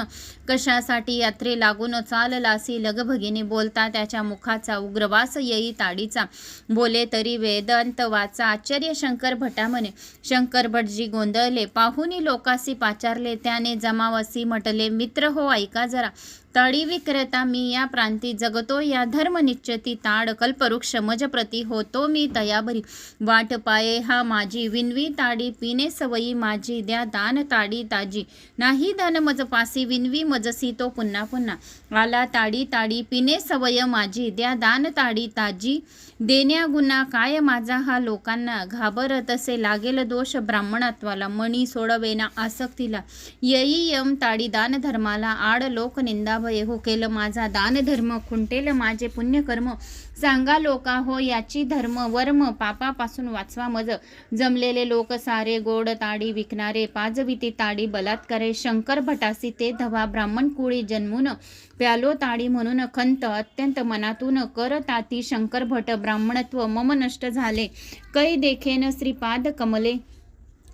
कशासाठी यात्रे लागून चाललासी लगभगिनी. बोलता त्याच्या मुखाचा उग्रवास येई ताडीचा, बोले तरी वेदांत वाचा. आश्चर्य शंकर भटा म्हणे. शंकर भटजी गोंधळले, पाहुनी लोकासी पाचारले. त्याने जमावसी म्हटले, मित्र हो ऐका जरा. ताडी विक्रेता मी या प्रांती, जगतो या धर्म निश्चती. ताड कल्पवृक्ष मजप्रती, होतो मी तयाबरी. वाट पाये हा माझी, विनवी ताडी पिणे सवयी माझी. द्या दान ताडी ताजी, नाही धन मजपासी. विनवी मजसी तो पुन्हा पुन्हा. आला ताडी ताडी पिणे सवय माझी. द्या दान ताडी ताजी, देण्या गुन्हा काय माझा हा लोकांना. घाबरत असे लागेल दोष ब्राह्मणत्वाला, मणी सोडवेना आसक्तीला. येई यम ताडी दान धर्माला, आड लोक निंदा भय. हो केलं माझा दान धर्म, खुंटेल माझे पुण्यकर्म. सांगा लोका हो याची धर्म वर्म, पापापासून वाचवा मज. जमलेले लोक सारे गोड ताडी विकणारे, पाजविती ताडी बलात्कारे. शंकर भटासी ते धवा, ब्राह्मण कुळी जन्मून प्यालो ताडी म्हणून खंत. अत्यंत मनातून कर ताती शंकर भट, ब्राह्मणत्व मम नष्ट झाले. कै देखेन श्रीपाद कमले,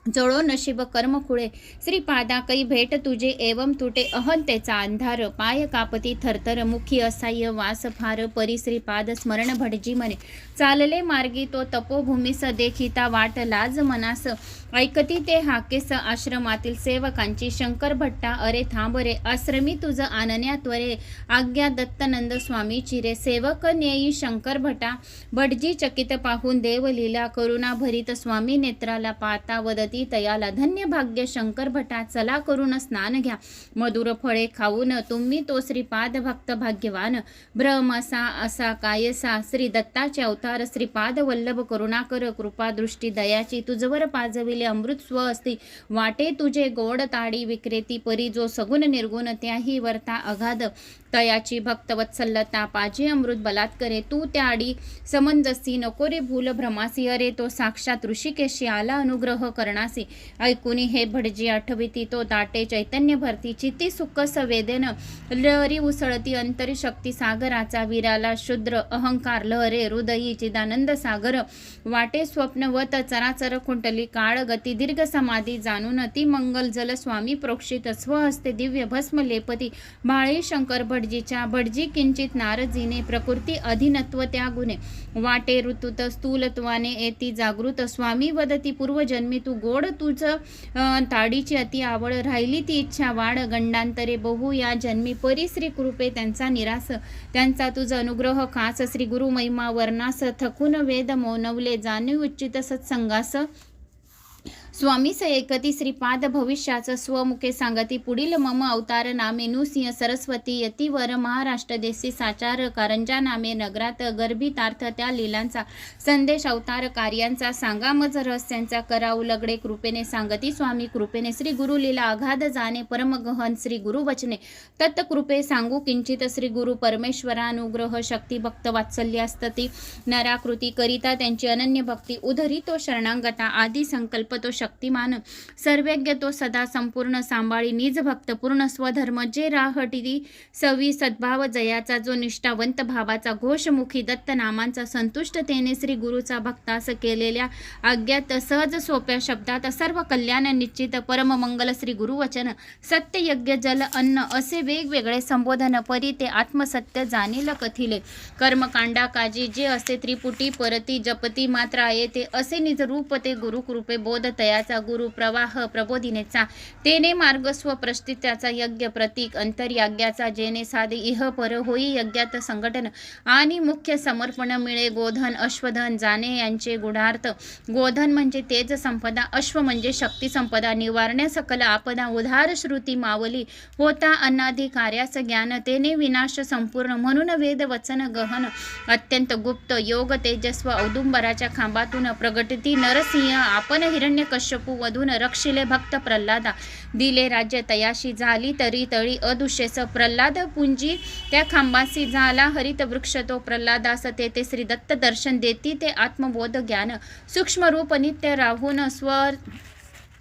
जळो नशीब कर्म खुळे. श्रीपादा कै भेट तुझे एवम तुटे, अहंतेचा अंधार. पाय कापती थरथर, मुखी असाह्य वास फार. परी श्रीपाद स्मरण भटजी म्हणे. चालले मार्गी तो तपोभूमीस, देखिता वाट लाज मनास. ऐकती ते हाकेस आश्रमातील सेवकांची. शंकर भट्टा अरे थांब रे, आश्रमी तुझ आणण्या त्वरे. आज्ञा दत्तानंद स्वामीची रे. सेवक नेई शंकर भटा, भटजी चकित पाहून देवलीला. करुणा भरित स्वामी नेत्राला, पाता वदती तयाला. धन्य भाग्य शंकर भटा, चला करून स्नान घ्या. मधुर फळे खाऊन तुम्ही तो श्रीपाद भक्त भाग्यवान. ब्रह्मसा असा कायसा, श्री दत्ताचे अवतार. श्रीपाद वल्लभ करुणाकर, कृपा दृष्टी दयाची. तुझवर पाजविले अमृत स्व असती. वाटे तुझे गोड ताडी विक्रेती परी. जो सगुण निर्गुण त्याही वर्ता अगाध. तयाची भक्तवत्सलता, पाजे अमृत बलात्करे. तू त्याडी समंजसी, नको रे भूल भ्रमासी. अरे तो साक्षात ऋषिकेशी आला अनुग्रह करणासी. ऐकुनी हे भटजी आठविती तो दाटे चैतन्य भरती. चित्ती सुख संवेदन लहरी उसळती. अंतरी शक्ती सागराचा विराला. शुद्र अहंकार लहरे हृदयी चिदानंद सागर. वाटे स्वप्नवत चराचर खुंटली. काळ गती दीर्घ समाधी जाणून ती मंगल जल स्वामी प्रोक्षित स्वहस्ते दिव्य भस्म लेपती बाळी शंकर भटजीच्या भटजी किंचित नारजीने प्रकृती अधीनत्व त्या गुणे वाटे ऋतुत स्थूलत्वाने येती जागृत स्वामी वदती पूर्वजन्मी तू गोड तुझ ताडीची अति आवड राहिली ती इच्छा वाढ गंडांतरे बहु या जन्मी परी श्री कृपे त्यांचा निरास त्यांचा तुझ अनुग्रह खास श्री गुरु महिमा वर्णास थकून वेद मौनवले जाणीव उच्चित सत्संगास स्वामी स एकती श्रीपाद भविष्याचं स्वमुखे सांगती पुढील मम अवतार नामे नृसिंह सरस्वती यतीवर महाराष्ट्र देशी साचार कारंजा नामे नगरात गर्भितार्थ त्या लीलांचा संदेश अवतार कार्यांचा सांगा मज रहस्यांचा करा उलगडे कृपेने सांगती स्वामी कृपेने श्री गुरु लीला अगाध जाणे परमगहन श्री गुरु वचने तत्कृपे सांगू किंचित श्री गुरु परमेश्वरानुग्रह शक्ती भक्त वात्सल्यास्तती नराकृती करिता त्यांची अनन्य भक्ती उधरी तो शरणांगता आदी संकल्प तो शक्तिमान सर्वज्ञ तो सदा संपूर्ण सांभाळी निज भक्त पूर्ण स्वधर्म जे राहटी सवी सद्भाव जयाचा जो निष्ठावंत भावाचा घोषमुखी दत्त नामांचा संतुष्टतेने श्री गुरुचा भक्तास केलेल्या आज्ञात सहज सोप्या शब्दात सर्व कल्याण निश्चित परममंगल श्री गुरुवचन सत्य यज्ञ जल अन्न असे वेगवेगळे संबोधन परी ते आत्मसत्य जाणील कथिले कर्मकांडा काजी जे असे त्रिपुटी परती जपती मात्र आहे ते असे निज रूप ते गुरुकृपे बोध तयाचा गुरु प्रवाह प्रबोधिनेचा तेने मार्ग स्वप्रस्थित्याचा यज्ञ प्रतीक अंतर्याज्ञाचा जेने साधे इह पर होई यज्ञात संघटन आणि मुख्य समर्पण मिळे गोधन अश्वधन जाणे यांचे गुढार्थ गोधन म्हणजे तेज संपदा अश्व म्हणजे शक्ती संपदा निवारण्या सकल आपदा उधार श्रुती मावली होता अनादि कार्यास ज्ञान तेने विनाश संपूर्ण म्हणून वेद वचन गहन अत्यंत गुप्त योग तेजस्व औदुंबराच्या खांबातून प्रगटती नरसिंह आपण हिरण्य कश्यपू वधून रक्षिले भक्त प्रल्हादा दिले राज्य तयाशी झाली तरी तळी अदुष्यस प्रल्हाद पुंजी त्या खांबासी झाला हरित वृक्ष तो प्रल्हादास तेथे श्री दत्त दर्शन देती ते आत्मबोध ज्ञान सूक्ष्म रूप नित्य राहून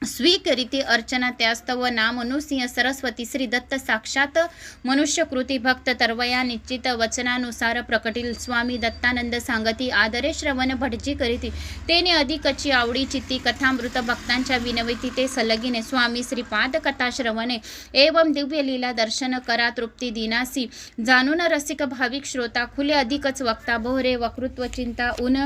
स्वीकरिती अर्चना त्यास्तव नाम नृसिंह सरस्वती श्री दत्त साक्षात मनुष्यकृती भक्त तरवया निश्चित वचनानुसार प्रकटील स्वामी दत्तानंद सांगती आदरे श्रवण भटजी करीती तेने अधिकची आवडी चित्ती कथामृत भक्तांच्या विनविती ते सलगिने स्वामी श्रीपाद कथा श्रवणे एवं दिव्य लीला दर्शन करा तृप्ती दिनासी जाणून रसिक भाविक श्रोता खुले अधिकच वक्ता बोहरे वक्तृत्व चिंता उन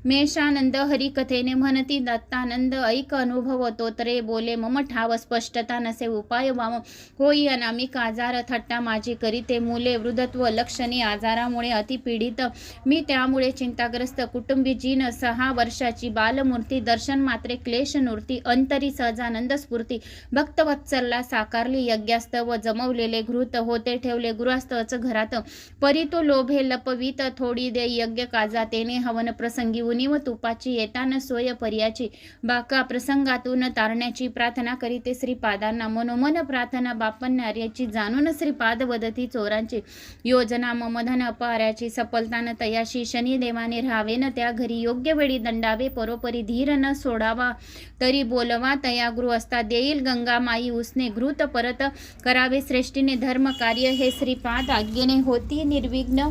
मेषानंद हरिकथेने म्हणती दत्तानंद ऐक अनुभव तोत्रे बोले मम ठाव स्पष्टता नसे उपाय वाम होई अनामिक आजार थट्टा माझी करीते मुले वृद्धत्व लक्षणी आजारामुळे अतिपीडित मी त्यामुळे चिंताग्रस्त कुटुंबी जीन 6 वर्षाची बालमूर्ती दर्शन मात्रे क्लेश नूर्ती अंतरी सहजानंद स्फूर्ती भक्तवत्सलला साकारली यज्ञास्तव जमवलेले घृत होते ठेवले गृहस्थच घरात परी तो लोभे लपवीत थोडी दे यज्ञ काजा तेने हवन प्रसंगी उनीव तुपाची येतान सोय पर्याची बाका प्रसंगातून तारण्याची प्रार्थना करीते श्रीपादांना मनोमन प्रार्थना बापन्याची जाणून श्रीपाद वदती चोरांची योजना ममधन अपहाराची सफलतान तयाशी शनी देवाने राहावेन त्या घरी योग्य वेळी दंडावे परोपरी धीर न सोडावा तरी बोलवा तया गृहस्था देईल गंगा माई उसने घृत परत करावे श्रेष्ठीने धर्म कार्य हे श्रीपाद आज्ञेने होती निर्विघ्न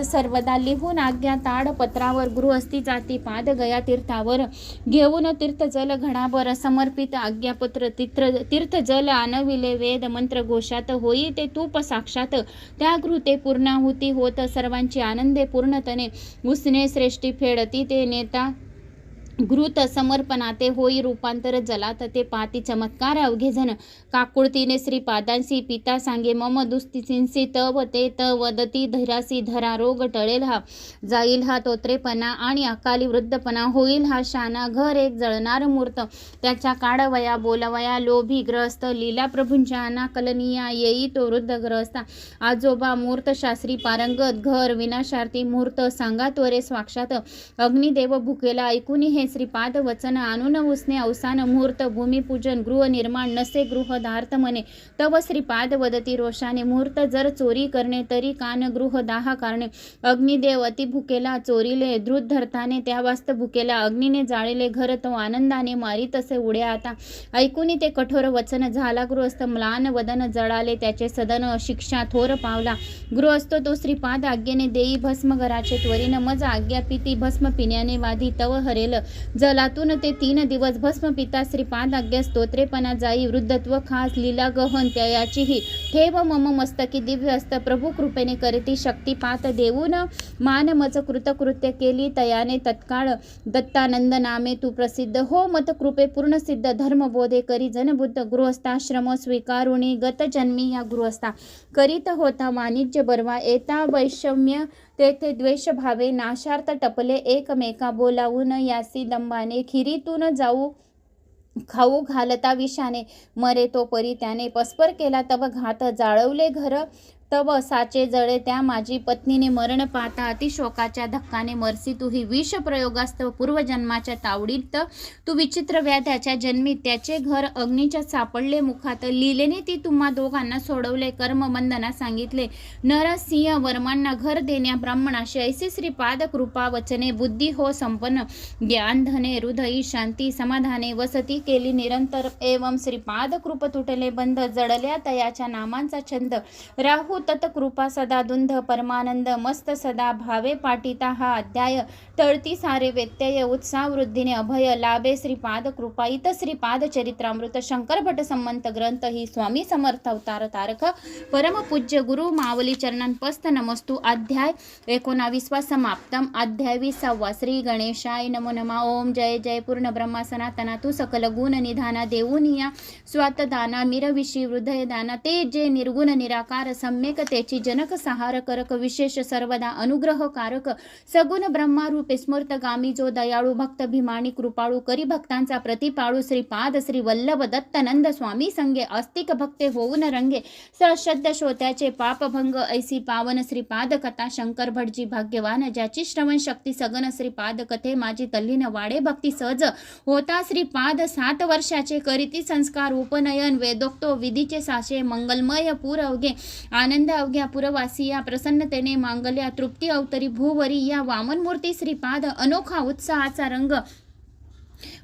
सर्वदा लिहून आज्ञा ताड पत्रावर गृहस्थी जाती पाद गया तीर्थावर घेऊन तीर्थ जल घडाभर समर्पित आज्ञापत्र तीर्थ जल आणविले वेद मंत्र घोषात होई ते तूप साक्षात त्या गृते पूर्णाहुती होत सर्वांची आनंदे पूर्णतने उसने श्रेष्ठी फेडती ते नेता घृत समर्पणाते होई रूपांतर जलात ते पाती चमत्कार अवघे जन काकुळतीने श्रीपादांसी पिता सांगे मम दुस्तिसींसी तव ते वदती धरासी धरा रोग टळेल हा जाईल हा तोत्रेपणा आणि अकाली वृद्धपणा होईल हा शाना घर एक जळणार मूर्त त्याच्या काढवया बोलवया लोभी ग्रस्त लीला प्रभूंच्या कलनिया येई तो वृद्ध ग्रस्ता आजोबा मूर्त शास्त्री पारंगत घर विनाशार्थी मूर्त सांगा त्वरे स्वाक्षात अग्निदेव भुकेला ऐकून हे श्रीपाद वचन आणून उसने अवसान मुहूर्त भूमिपूजन गृहनिर्माण नसे गृहदार्थ म्हणे तव श्रीपाद वदती रोषाने मुहूर्त जर चोरी करणे तरी कान गृहदाह कारणे अग्निदेव अति भुकेला चोरीले द्रुत धरताने त्या वास्त भुकेला अग्नीने जाळले घर तो आनंदाने मारी तसे उड्या आता ऐकून ते कठोर वचन झाला गृहस्थ म्लान वदन जळाले त्याचे सदन शिक्षा थोर पावला गृहस्थ तो श्रीपाद आज्ञेने देई भस्म घराचे त्वरीन मज आज्ञा पिती भस्म पिण्याने वाधी तव हरेल जलातून ते 3 दिवस भस्म पिता श्रीपाद आज्ञा स्तोत्रेपणा जाई वृद्धत्व खास लीला गहन त्यायाचीही ठेव मम मस्तकी दिव्य असत प्रभू कृपेने करती शक्तिपात देऊन मान मज कृतकृत्य केली तयाने तत्काळ दत्तानंद नामे तू प्रसिद्ध हो मत कृपे पूर्ण सिद्ध धर्मबोधे करी जनबुद्ध गृहस्थाश्रम स्वीकारुणी गत जन्मी या गृहस्था करीत होता वाणिज्य बर्वा येता वैषम्य तेथे द्वेष भावे नाशार्थ टपले एकमेका बोलावून यासी दंबाने खिरीतून जाऊ खाऊ घालता विषाने मरे तो परी त्याने पस्पर केला तव घात जाळवले घर तव साचे जळे त्या माझी पत्नीने मरण पाहता अतिशोकाच्या धक्काने मरसी तू ही विष प्रयोगास्तव पूर्वजन्माच्या तावडीत तू विचित्र व्याध्याच्या जन्मी त्याचे घर अग्नीच्या सापडले मुखात लीलेने ती तुम्हा दोघांना सोडवले कर्मबंधना सांगितले नरसिंह वर्मांना घर देण्या ब्राह्मणाशी ऐसी श्रीपाद कृपा वचने बुद्धी हो संपन्न ज्ञान धने हृदयी शांती समाधाने वसती केली निरंतर एवं श्रीपाद कृप तुटले बंध जडल्या तयाच्या नामांचा छंद राहू तत्कृपा सदा दुंध परमानंद मस्त सदा भावे पाटिता हा अध्याय तळती सारे व्यत्यय उत्साह वृद्धीने अभय लाभे श्रीपाद कृपा इत श्रीपाद चरित्रामृत शंकर भट संमंत ग्रंथ ही स्वामी समर्थ अवतार तारक परमपूज्य गुरु मावली चरणांपस्त नमस्तु अध्याय 19 समाप्तम अध्याय 20 श्री गणेशाय नमो नमः ओम जय जय पूर्ण ब्रह्मा सनातना तू सकल गुण निधाना देऊनिया स्वातदाना मिरविशी हृदय दाना ते जे निर्गुण निराकार सम्यक त्याची जनक सहार करक विशेष सर्वदा अनुग्रह कारक सगुण ब्रह्मा रूपे स्मृतगामी जो दयाळू भक्त भीमानी कृपाळू करी भक्तांचा प्रतिपाळू श्रीपाद श्री वल्लभ दत्तनंद स्वामी संगे अस्तिक भक्ते होऊन रंगे सशद्ध श्रोत्याचे पापभंग ऐसी पावन श्रीपाद कथा शंकर भटजी भाग्यवान ज्याची श्रवण शक्ती सगन श्रीपाद कथे माझी तल्लीन वाडे भक्ती सहज होता श्रीपाद 7 वर्षाचे करीती संस्कार उपनयन वेदोक्तो विधीचे साशे मंगलमय पूर अवघे आनंद अवघ्या पुरवासी या प्रसन्नतेने मांगल्या तृप्ती अवतरी भूवरी या वामनमूर्ती श्रीपाद अनोखा उत्साहाचा रंग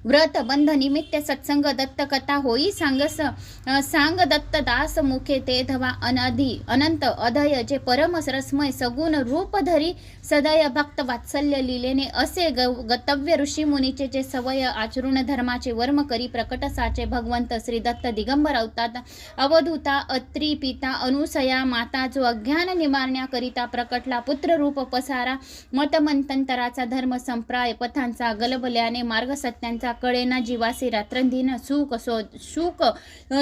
व्रत बंध निमित्त सत्संग दत्त कथा होई सांग दत्त दास मुखे ते धवा अनाधी अनंत अधय जे परम रसमय सगुण रूप धरी सदय भक्त वात्सल्य लीलेने असे गतव्य ऋषी मुनीचे जे सवय आचरून धर्माचे वर्म करी प्रकट साचे भगवंत श्री दत्त दिगंबर अवतात अवधूता अत्री पिता अनुसया माता जो अज्ञान निवारण्याकरिता प्रकटला पुत्र रूप पसारा मतमंतंतराचा धर्म संप्राय पथांचा गलबल्याने मार्ग सत्यांचा कळेना जीवासी रात्रंदिन सुख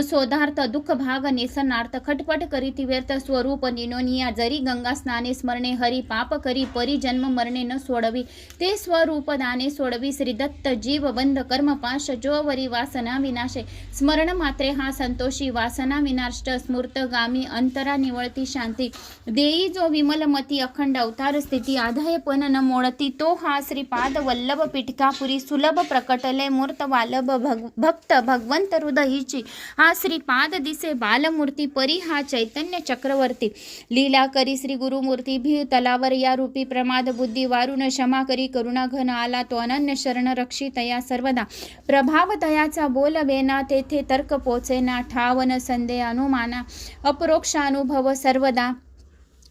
शोधार्थ दुःख भाग निसनार्थ खटपट करीती व्यर्थ स्वरूप निनोनिया जरी गंगा स्नाने स्मरणे हरी पाप करी परी जन्म मरणे न सोडवी ते स्वरूप दाने सोडवी श्रीदत्त जीव बंध कर्मपाश जो वरी वासना विनाशे स्मरण मात्रे हा संतोषी वासना विनाष्ट स्मृतगामी अंतरा निवळती शांती देई जो विमलमती अखंड अवतार स्थिती आधायपण न मोडती तो हा श्रीपाद वल्लभ पिठकापुरी सुलभ प्रकटले मूर्त वालभ भक्त भगवंत हृदयीची हा श्रीपाद दिसे बालमूर्ती परी हा चैतन्य चक्रवर्ती लीला करी श्री गुरुमूर्ती भी तलावर या रूपी प्रमाद बुद्धी वारून क्षमा करी करुणा घन आला तो अनन्य शरण रक्षितया सर्वदा प्रभाव तयाचा बोल वेना तेथे तर्क पोचेना ठावन संदेह अनुमाना अपरोक्षानुभव सर्वदा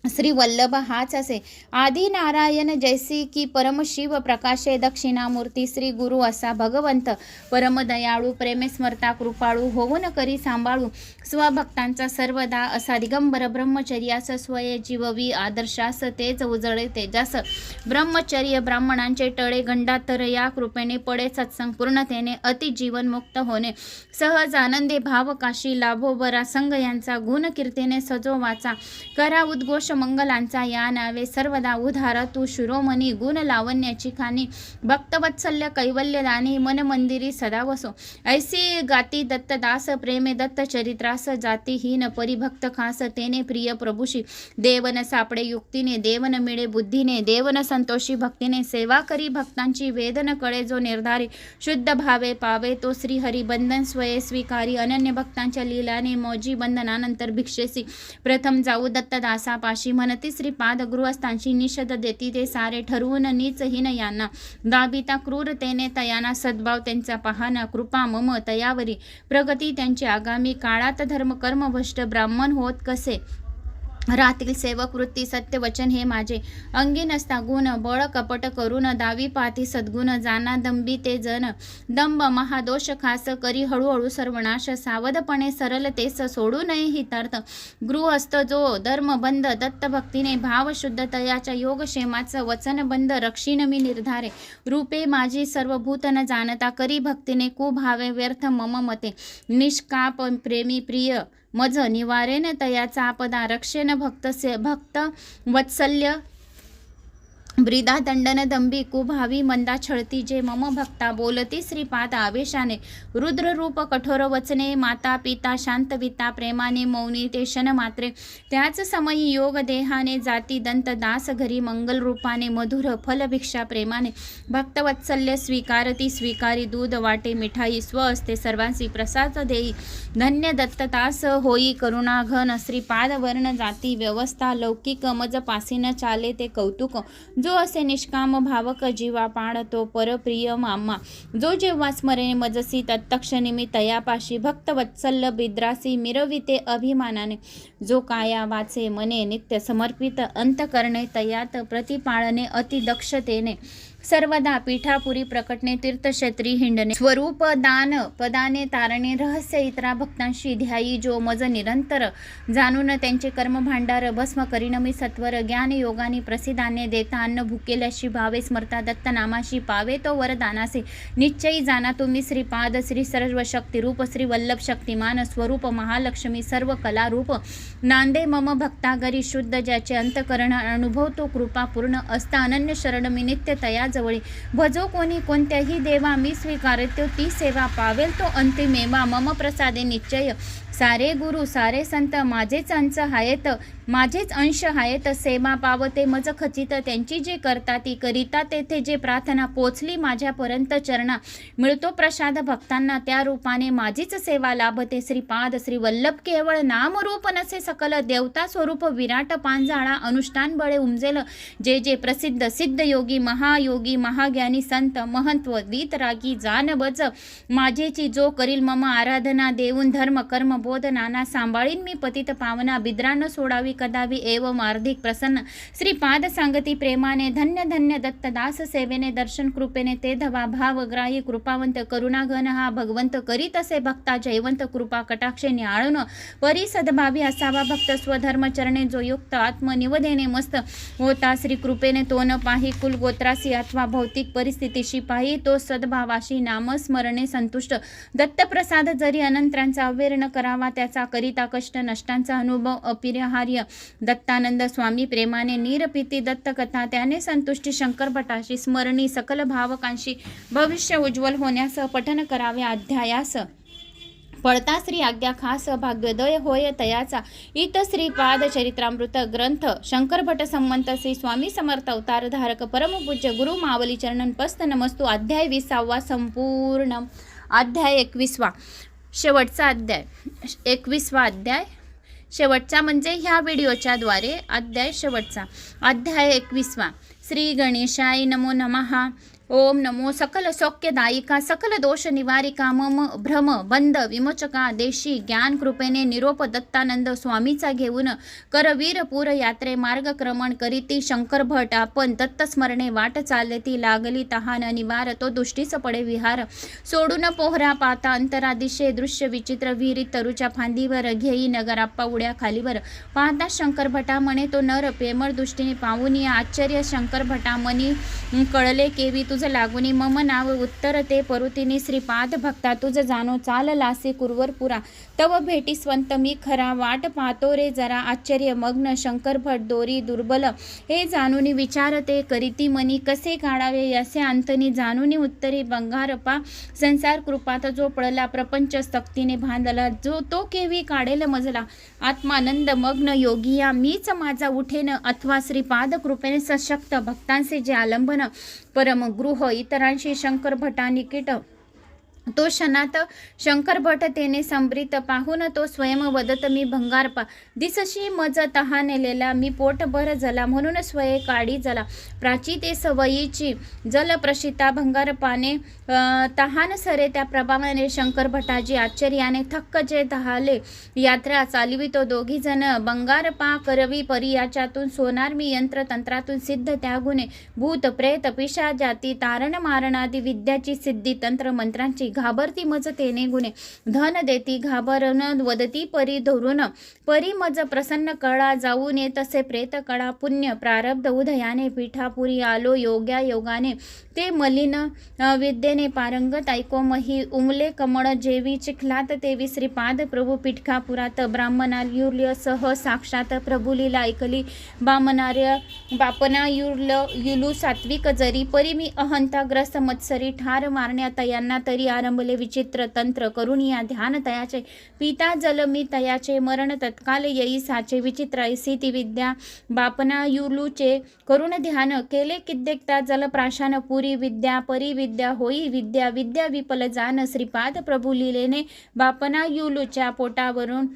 श्री वल्लभ हाच असे आदि नारायण जैसी की परमशिव प्रकाशे दक्षिणामूर्ती श्री गुरु असा भगवंत परमदयाळू प्रेमे स्मरता कृपाळू होऊन करी सांभाळू स्वभक्तांचा सर्वदा असा दिगंबर ब्रह्मचर्यास स्वये जीववी आदर्शास तेज उजळे तेजास ब्रह्मचर्य ब्राह्मणांचे टळे गंडातर या कृपेने पडे सत्संग पूर्णतेने अति जीवनमुक्त होणे सहज आनंदे भाव काशी लाभो बरा संग यांचा गुण कीर्तीने सजो वाचा करा उद्घोष मंगलांचा या नावे सर्वदा उधार तू शिरोमणी गुण लावण्याची खाणी भक्तवत्सल्य कैवल्यदानी मन मंदिरी सदा वसो ऐसी गाती दत्तदास प्रेमे दत्त चरित्रास जातीहीन परिभक्त खास तेने प्रिय प्रभुशी देवन सापडे युक्तीने देवन मिळे बुद्धीने देवन संतोषी भक्तीने सेवा करी भक्तांची वेदन कळे जो निर्धारी शुद्ध भावे पावे तो श्री हरी बंधन स्वये स्वीकारी अनन्य भक्तांच्या लीलाने मौजी बंधनानंतर भिक्षेसी प्रथम जाऊ दत्तदासापाशी म्हणती श्रीपाद गृहस्थांची निषद देती ते सारे ठरवून नीचहीन यांना दाबिता क्रूरतेने तयाना सद्भाव त्यांचा पाहना कृपा मम तयावरी प्रगती त्यांची आगामी काळात धर्म कर्म भ्रष्ट ब्राह्मण होत कसे राहतील सेवक वृत्ती सत्य वचन हे माझे. अंगी नसता गुण बळ कपट करून दावी पाती सद्गुण जाना दंबी ते जन. दंभ महादोष खास करी हळूहळू सर्वनाश. सावधपणे सरलतेस सोडू नये हितार्थ. गृहस्थ जो धर्मबंध दत्त भक्तीने भाव शुद्ध तयाच्या योगक्षेमाचं वचनबंध रक्षीन मी निर्धारे. रूपे माझी सर्वभूत न जाणता करी भक्तीने कुभावे व्यर्थ मम मते. निष्काप प्रेमी प्रिय मज निवारेन तयाचा आपदा रक्षेन भक्त वत्सल्य ब्रिदा दंडन दंबी कुभावी मंदा छळती जे मम भक्ता बोलती श्रीपाद आवेशाने. रुद्र रूप कठोर वचने माता पिता शांतविता प्रेमाने मौनी ते क्षण मात्रे. त्याच समयी योग देहाने जाती दंत दास घरी मंगल रूपाने मधुर फल भिक्षा प्रेमाने. भक्तवत्सल्य स्वीकारती स्वीकारी दूध वाटे मिठाई स्व असते सर्वांसी प्रसाद देई. धन्य दत्तदास होई करुणाघन श्रीपाद वर्ण जाती व्यवस्था लौकिक मज पासीन चाले ते कौतुक. जो असे निष्काम भावक जीवा पाळतो परप्रिय मामा. जो जेव्हा स्मरणे मजसी तत्क्षणी मी तयापाशी. भक्तवत्सल्य बिद्रासी मिरविते अभिमानाने. जो काया वाचे मने नित्य समर्पित अंतकरणे तयात प्रतिपाळने अतिदक्षतेने. सर्वदा पीठापुरी प्रकटणे तीर्थक्षेत्री हिंडणे. स्वरूप दान पदाने तारणे रहस्य इतरा भक्तांशी ध्यायी. जो मज निरंतर जाणून त्यांचे कर्म भांडार भस्म करीन मी सत्वर. ज्ञान योगाने प्रसिद्धाने देता अन्न भुकेल्याशी भावे स्मरता दत्त नामाशी पावे तो वरदानासे. निश्चयी जाना तुम्ही श्रीपाद श्री सर्व शक्ती रूप श्री वल्लभ शक्तिमान स्वरूप महालक्ष्मी सर्व कला रूप. नांदे मम भक्तागरी शुद्ध ज्याचे अंतकरण अनुभवतो कृपा पूर्ण असता अनन्य शरण मी नित्य तया जवळी. भजो कोणी कोणत्याही देवा मी स्वीकारतो ती सेवा पावेल तो अंतिमेवा. मम प्रसादे निश्चय सारे गुरु सारे संत माझेच अंश आहेत माझेच अंश आहेत. सेवा पावते मज खचित त्यांची जे करता ती करिता. तेथे जे प्रार्थना पोचली माझ्यापर्यंत चरणा. मिळतो प्रसाद भक्तांना त्या रूपाने माझीच सेवा लाभते. श्रीपाद श्री वल्लभ केवळ नाम रूप नसे सकल. देवता स्वरूप विराट पांजाळा अनुष्ठान बळे उमजेल. जे जे प्रसिद्ध सिद्ध योगी महायोगी महाज्ञानी संत महंत्व वीतरागी जानबज. माझेची जो करील मम आराधना देऊन धर्म कर्म बोध नाना. सांभाळीन मी पतित पावना बिद्रान सोडावी कदावी एवं हार्दिक प्रसन्न. श्रीपाद सांगती प्रेमाने धन्य धन्य दत्तदास सेवेने दर्शन कृपेने ते धवा भावग्राही कृपावंत करुणाघन हा भगवंत. करीत असे भक्ता जयवंत कृपा कटाक्षे न्याळून. परी सद्भावी असावा भक्त स्वधर्म चरणे. जो युक्त आत्मनिवदेने मस्त होता श्री कृपेने तो न पाही कुल गोत्रासी अथवा भौतिक परिस्थितीशी पाही. तो सद्भावाशी नामस्मरणे संतुष्ट. दत्तप्रसाद जरी अनंतरांचा अवेर न करावा त्याचा करिता कष्ट नष्टांचा अनुभव अपरिहार्य. दत्तानंद स्वामी प्रेमाने नीरपिती दत्त कथा त्याने संतुष्टी. शंकर भटाशी स्मरणी सकल भावकांशी भविष्य उज्ज्वल होण्यास पठन करावे अध्यायास. पळता श्री आज्ञा खास भाग्योदय होय तयाचा. इत श्रीपाद चरित्रामृत ग्रंथ शंकर भट संमंत श्री स्वामी समर्थ अवतार धारक परमपूज्य गुरु मावली चरणन पस्त नमस्तु. अध्याय 20 संपूर्ण. अध्याय 21 शेवटचा अध्याय. 21 अध्याय शेवटचा म्हणजे ह्या व्हिडिओच्या द्वारे अध्याय शेवटचा. अध्याय 21 श्री गणेशाय नमो नमः. ओम नमो सकल सौख्यदायिका सकल दोष निवारिका मम भ्रम बंध विमोचका. देशी ज्ञान कृपेने निरोप दत्तानंद स्वामीचा घेऊन करवीरपूर यात्रे मार्गक्रमण करीती शंकर भट. आपण दत्तस्मरणे वाट चालती लागली तहान निवार. तो दुष्टीच पडे विहार सोडून पोहरा पाता अंतरा दिशे. दृश्य विचित्र विहिरीत तरुच्या फांदीवर घेई नगराप्पा उड्या खालीवर. पाहता शंकर भटा म्हणे तो नर प्रेमळ दृष्टीने पाहून आश्चर्य. शंकर भटा मनी कळले केवी तुझ लागुनी मम नाव उत्तर ते परुतिनी. श्रीपाद भक्ता तुझ जाणो चाल लासे कुरवरपुरा. तव भेटी स्वंत मी खरा वाट पाहतो रे जरा. आश्चर्य मग्न शंकर भट दोरी दुर्बल हे जाणूनी विचारते करीती मनी. कसे काढावे यसे अंतनी जाणूनी उत्तरी. बंगारपा संसार कृपात जो पडला प्रपंच सक्तीने बांधला. जो तो केवी काढेल मजला. आत्मानंद मग्न योगिया मीच माझा उठेन. अथवा श्रीपाद कृपेने सशक्त भक्तांचे जे आलंबन परम गृह इतरांशी शंकर भटांनी कीट. तो क्षणात शंकर भट तेने संभ्रित पाहून तो स्वयं वदत मी भंगारपा. दिसशी मज तहानेलेला मी पोटभर जला म्हणून स्वये काढी जला. प्राची ते सवयीची जल प्रशिता भंगारपाने तहान सरे त्या प्रभावाने शंकर भटाजी आश्चर्याने थक्क जे दहाले यात्रा चालवितो दोघी जण बंगार पा करवी परी याच्यातून सोनार मी यंत्र तंत्रातून सिद्ध त्या गुणे भूत प्रेत पिशा जाती तारण मारणादी विद्याची सिद्धी तंत्र मंत्रांची घाबरती मज तेने गुणे धन देती घाबरन वदती परी धरून परी मज प्रसन्न कळा जाऊन ये तसे प्रेत कळा पुण्य प्रारब्ध उदयाने पीठापुरी आलो योग्या योगाने ते मलिन विद्येने पारंगत ऐको मही उमले कमळ जेवी चिखलात तेवी श्रीपाद प्रभू पिठकापुरात ब्राह्मणायुर्य सह साक्षात प्रभुलीला ऐकली बामनार्य बापना युलू सात्विक जरी परी मी अहंताग्रस्त मत्सरी ठार मारण्या तयांना तरी आरंभले विचित्र तंत्र करून या ध्यान तयाचे पिता जल मी तयाचे मरण तत्काल येई साचे विचित्र ऐसी ती विद्या बापना युलूचे करून ध्यान केले किद्येकता जल प्राशान पुरी विद्या परी विद्या होई विद्या विद्या विपल जान श्रीपाद प्रभू लीलेने बापना युलूच्या पोटावरून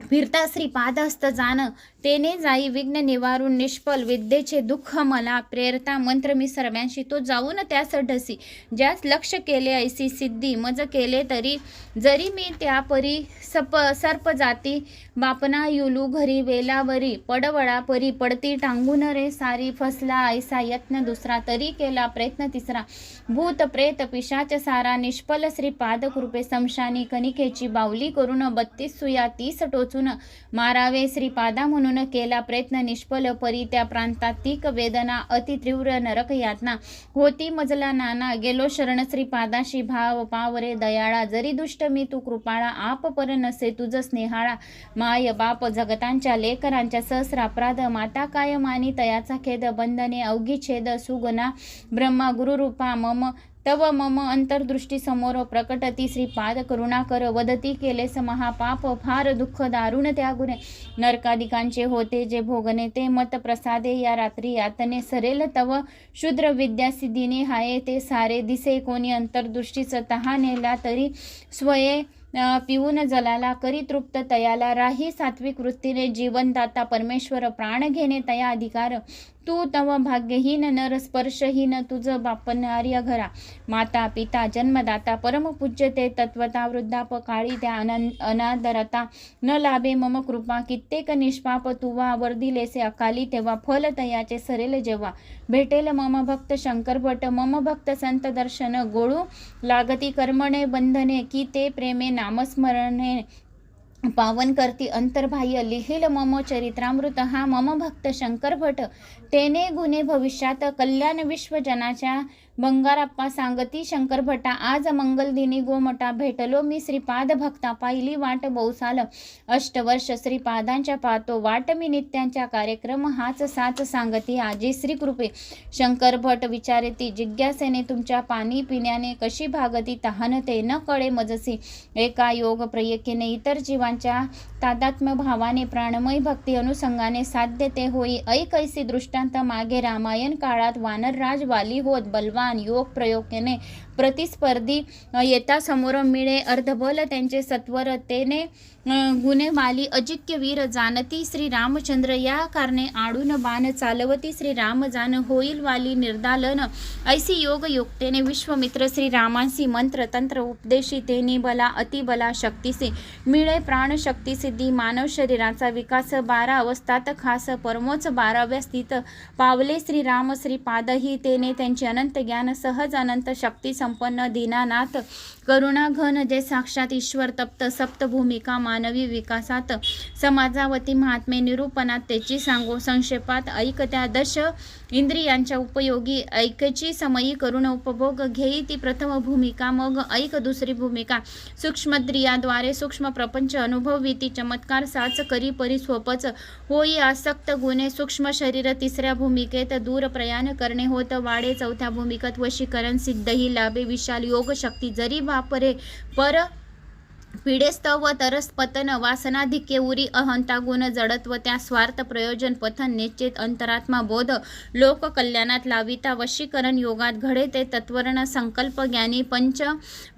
फिरता श्रीपादहस्त जाण तेने जाई विघ्न निवारून निष्फल विद्येचे दुःख मला प्रेरता मंत्र मी सर्वांशी तो जाऊन त्यास ढसी ज्यास लक्ष केले ऐसी सिद्धी मज केले तरी जरी मी त्या परी सर्प जाती बापना युलू घरी वेलावरी पडवळा परी पडती टांगून रे सारी फसला ऐसा यत्न दुसरा तरी केला प्रयत्न तिसरा भूत प्रेत पिशाच सारा निष्फल श्रीपाद कृपे समशानी कणिकेची बावली करून 32 सुया 30 टोचून मारावे श्रीपादा म्हणून केला प्रयत्न निष्फल परी त्या प्रांतात तीक वेदना अति तीव्र नरक यातना होती मजला नाना गेलो शरण श्रीपादाशी भाव पावरे दयाळा जरी दुष्ट मी तू कृपाळा आप पर नसे तुझ स्नेहाळा माय बाप जगतांच्या लेकरांच्या सहस्र अपराध माता काय मानी तयाचा खेद बंधने अवघी छेद सुगना ब्रह्मा गुरुरूपा मम तव मम अंतर्दृष्टी समोर प्रकटती श्रीपाद करुणाकर वदती केलेस महापाप फार दुःख दारुण त्या गुणे नरकादिकांचे होते जे भोगणे ते मत प्रसादे या रात्री यातने सरेल तव शूद्र विद्या सिद्धीने हाये ते सारे दिसे कोणी अंतर्दृष्टीच तहानेला तरी स्वये पिऊन जलाला करी तृप्त तयाला राही सात्विक वृत्तीने जीवनदाता परमेश्वर प्राण घेणे तया अधिकार तू तव भाग्यहीन नर स्पर्शहीन तुझ बापन आर्य घरा माता पिता जन्मदाता परमपूज्य ते तत्वता वृद्धाप काळी त्या अनादरता न लाभे मम कृपा कित्येक निष्पाप तुवा वर्दिलेसे अकाली तेव्हा फल तयाचे सरेल जेव्हा भेटेल मम भक्त शंकर भट मम भक्त संत दर्शन गोळू लागती कर्मणे बंधने की ते प्रेमे नामस्मरणे पावन करती अंतर्बाह्य लिहिल मम चरित्रामृत हा मम भक्त शंकर भट तेने गुणे भविष्यात कल्याण विश्वजनाच्या बंगारप्पा सांगती शंकर भटा आज मंगलदिनी गोमटा भेटलो मी श्रीपाद भक्ता पाहिली वाट बहुसाल अष्टवर्ष श्रीपादांच्या पाहतो वाट मी नित्यांच्या कार्यक्रम हाच साच सांगती आजी श्रीकृपे शंकर भट विचारती जिज्ञासेने तुमच्या पाणी पिण्याने कशी भागती तहानते न कळे मजसी एका योग प्रयकेने इतर जीवांच्या तादात्म्य भावाने प्राणमय भक्ती अनुसंगाने साध्य ते होई ऐकैसी दृष्टांत मागे रामायण काळात वानरराज वाली होत बलवान योग प्रयोगाने प्रतिस्पर्धी येता समोर मिळे अर्धबल त्यांचे सत्वर तेने गुणे वाली अजिक्य वीर जानती श्री रामचंद्र या कारणे आडून बाण चालवती श्री राम जान होईल वाली निर्दालन ऐसी योग युक्तेने विश्वमित्र श्री रामांसी मंत्र तंत्र उपदेशी तेनी बला अतिबला शक्तीसे मिळे प्राण शक्ती सिद्धी मानव शरीराचा विकास 12 अवस्थात खास परमोच 12व्या स्थित पावले श्री राम श्रीपादही तेने त्यांचे अनंत ज्ञान सहज अनंत शक्ती संपन्न दीनानाथ करुणा घन जे साक्षात ईश्वर तप्त सप्त भूमिका मानवी विकासात समाजावती महात्मे निरूपणात त्याची सांगो संक्षेपात ऐक त्या दश इंद्रियांच्या उपयोगी ऐकची समयी करुण उपभोग घेई ती प्रथम भूमिका मग ऐक दुसरी भूमिका सूक्ष्मद्रियाद्वारे सूक्ष्म प्रपंच अनुभवी ती चमत्कार साच करी परिस्वपच होई आसक्त गुणे सूक्ष्म शरीर तिसऱ्या भूमिकेत दूर प्रयाण करणे होत वाढे चौथ्या भूमिकेत वशीकरण सिद्धही लाभे विशाल योग शक्ती जरी वापरे पर पीडेस्तव तरस पतन वासनाधिक्य उरी अहंता गुण जडत्व त्या स्वार्थ प्रयोजन पथन निश्चित अंतरात्मा बोध लोक कल्याणात लाविता वशीकरण योगात घडे ते तत्वर्ण संकल्प ज्ञानी पंच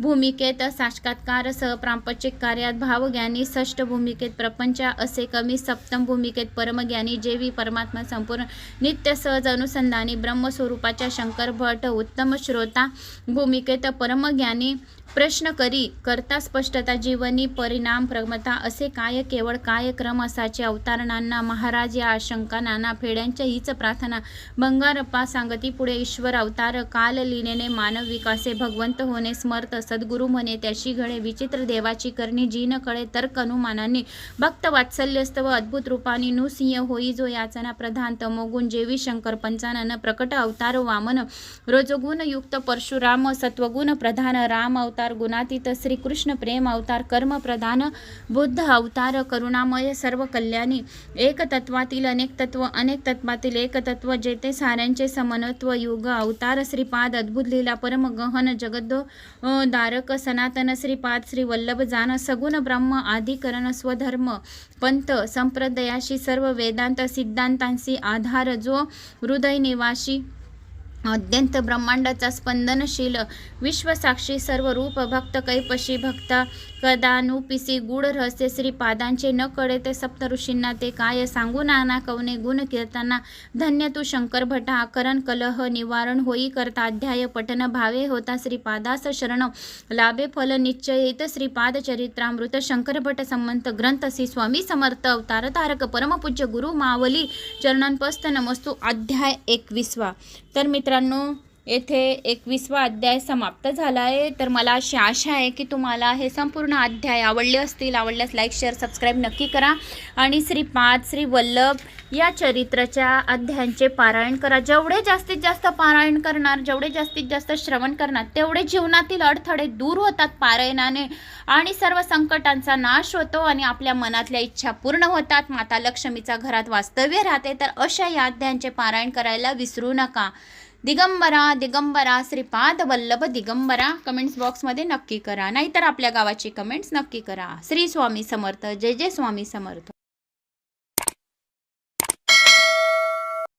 भूमिकेत साक्षात्कार सह प्रापंचिक कार्यात भावज्ञानी षष्ठ भूमिकेत प्रपंच असे कमी सप्तम भूमिकेत परमज्ञानी जेवी परमात्मा संपूर्ण नित्य सहज अनुसंधानी ब्रह्मस्वरूपाच्या शंकर भट उत्तम श्रोता भूमिकेत परमज्ञानी प्रश्न करी करता स्पष्टता जीवनी परिणाम प्रमता असे काय केवळ काय क्रम असाचे अवतारणांना महाराज या आशंका नाना फेड्यांच्या हीच प्रार्थना बंगारप्पा सांगती पुढे ईश्वर अवतार काल लीनेने मानव विकासे भगवंत होणे स्मर्थ सद्गुरु म्हणे त्याशी घडे विचित्र देवाची करणी जी न कळे तर्क अनुमानांनी भक्त वात्सल्यस्तव अद्भुत रूपानी नुसिंह होई जो याचना प्रधान तमोगुण जेवी शंकर पंचानन प्रकट अवतार वामन रजोगुण युक्त परशुराम सत्वगुण प्रधान राम अवतार गुणातीत श्रीकृष्ण प्रेम अवतार कर्म प्रधान बुद्ध अवतार करुणामय सर्व कल्याणी एक तत्वातील अनेक तत्व अनेक तत्वातील एक तत्व जेते साऱ्यांचे समन्वत्व युग अवतार श्रीपाद अद्भुत लीला परम गहन जगद्दो दारक सनातन श्रीपाद श्री वल्लभ जान सगुण ब्रह्म आदिकरण स्वधर्म पंथ संप्रदयाशी सर्व वेदांत सिद्धांतांशी आधार जो हृदय निवासी अत्यंत ब्रह्मांडाचा स्पंदनशील विश्वसाक्षी सर्व रूप भक्त कैपशी भक्ता कदानुपिसी गूढ रहस्य श्रीपादांचे न कळे ते सप्त ऋषींना ते काय सांगू नाना कवने गुण कीर्तना धन्य तू शंकर भटा आकरण कलह निवारण होई करता अध्याय पठन भावे होता श्रीपादास शरण लाभे फल निश्चयित श्रीपाद चरित्रामृत शंकर भट संमंत ग्रंथ श्री स्वामी समर्थ अवतार तारक परमपूज्य गुरु मावली चरणांपस्त नमस्तू अध्याय 21. तर मित्रांनो येथे 21वा अध्याय समाप्त झाला आहे. तर मला अशी आशा आहे की तुम्हाला हे संपूर्ण अध्याय आवडले असतील. आवडल्यास लाईक शेअर सबस्क्राईब नक्की करा आणि श्रीपाद श्री वल्लभ या चरित्राच्या अध्यायांचे पारायण करा. जेवढे जास्तीत जास्त पारायण करणार जेवढे जास्तीत जास्त श्रवण करणार तेवढे जीवनातील अडथळे दूर होतात पारायणाने आणि सर्व संकटांचा नाश होतो आणि आपल्या मनातल्या इच्छा पूर्ण होतात. माता लक्ष्मीचा घरात वास्तव्य राहते. तर अशा या अध्यायांचे पारायण करायला विसरू नका. दिगंबरा दिगंबरा श्रीपाद वल्लभ दिगंबरा कमेंट्स बॉक्समध्ये नक्की करा. नाहीतर आपल्या गावाची कमेंट्स नक्की करा. श्री स्वामी समर्थ. जय जय स्वामी समर्थ.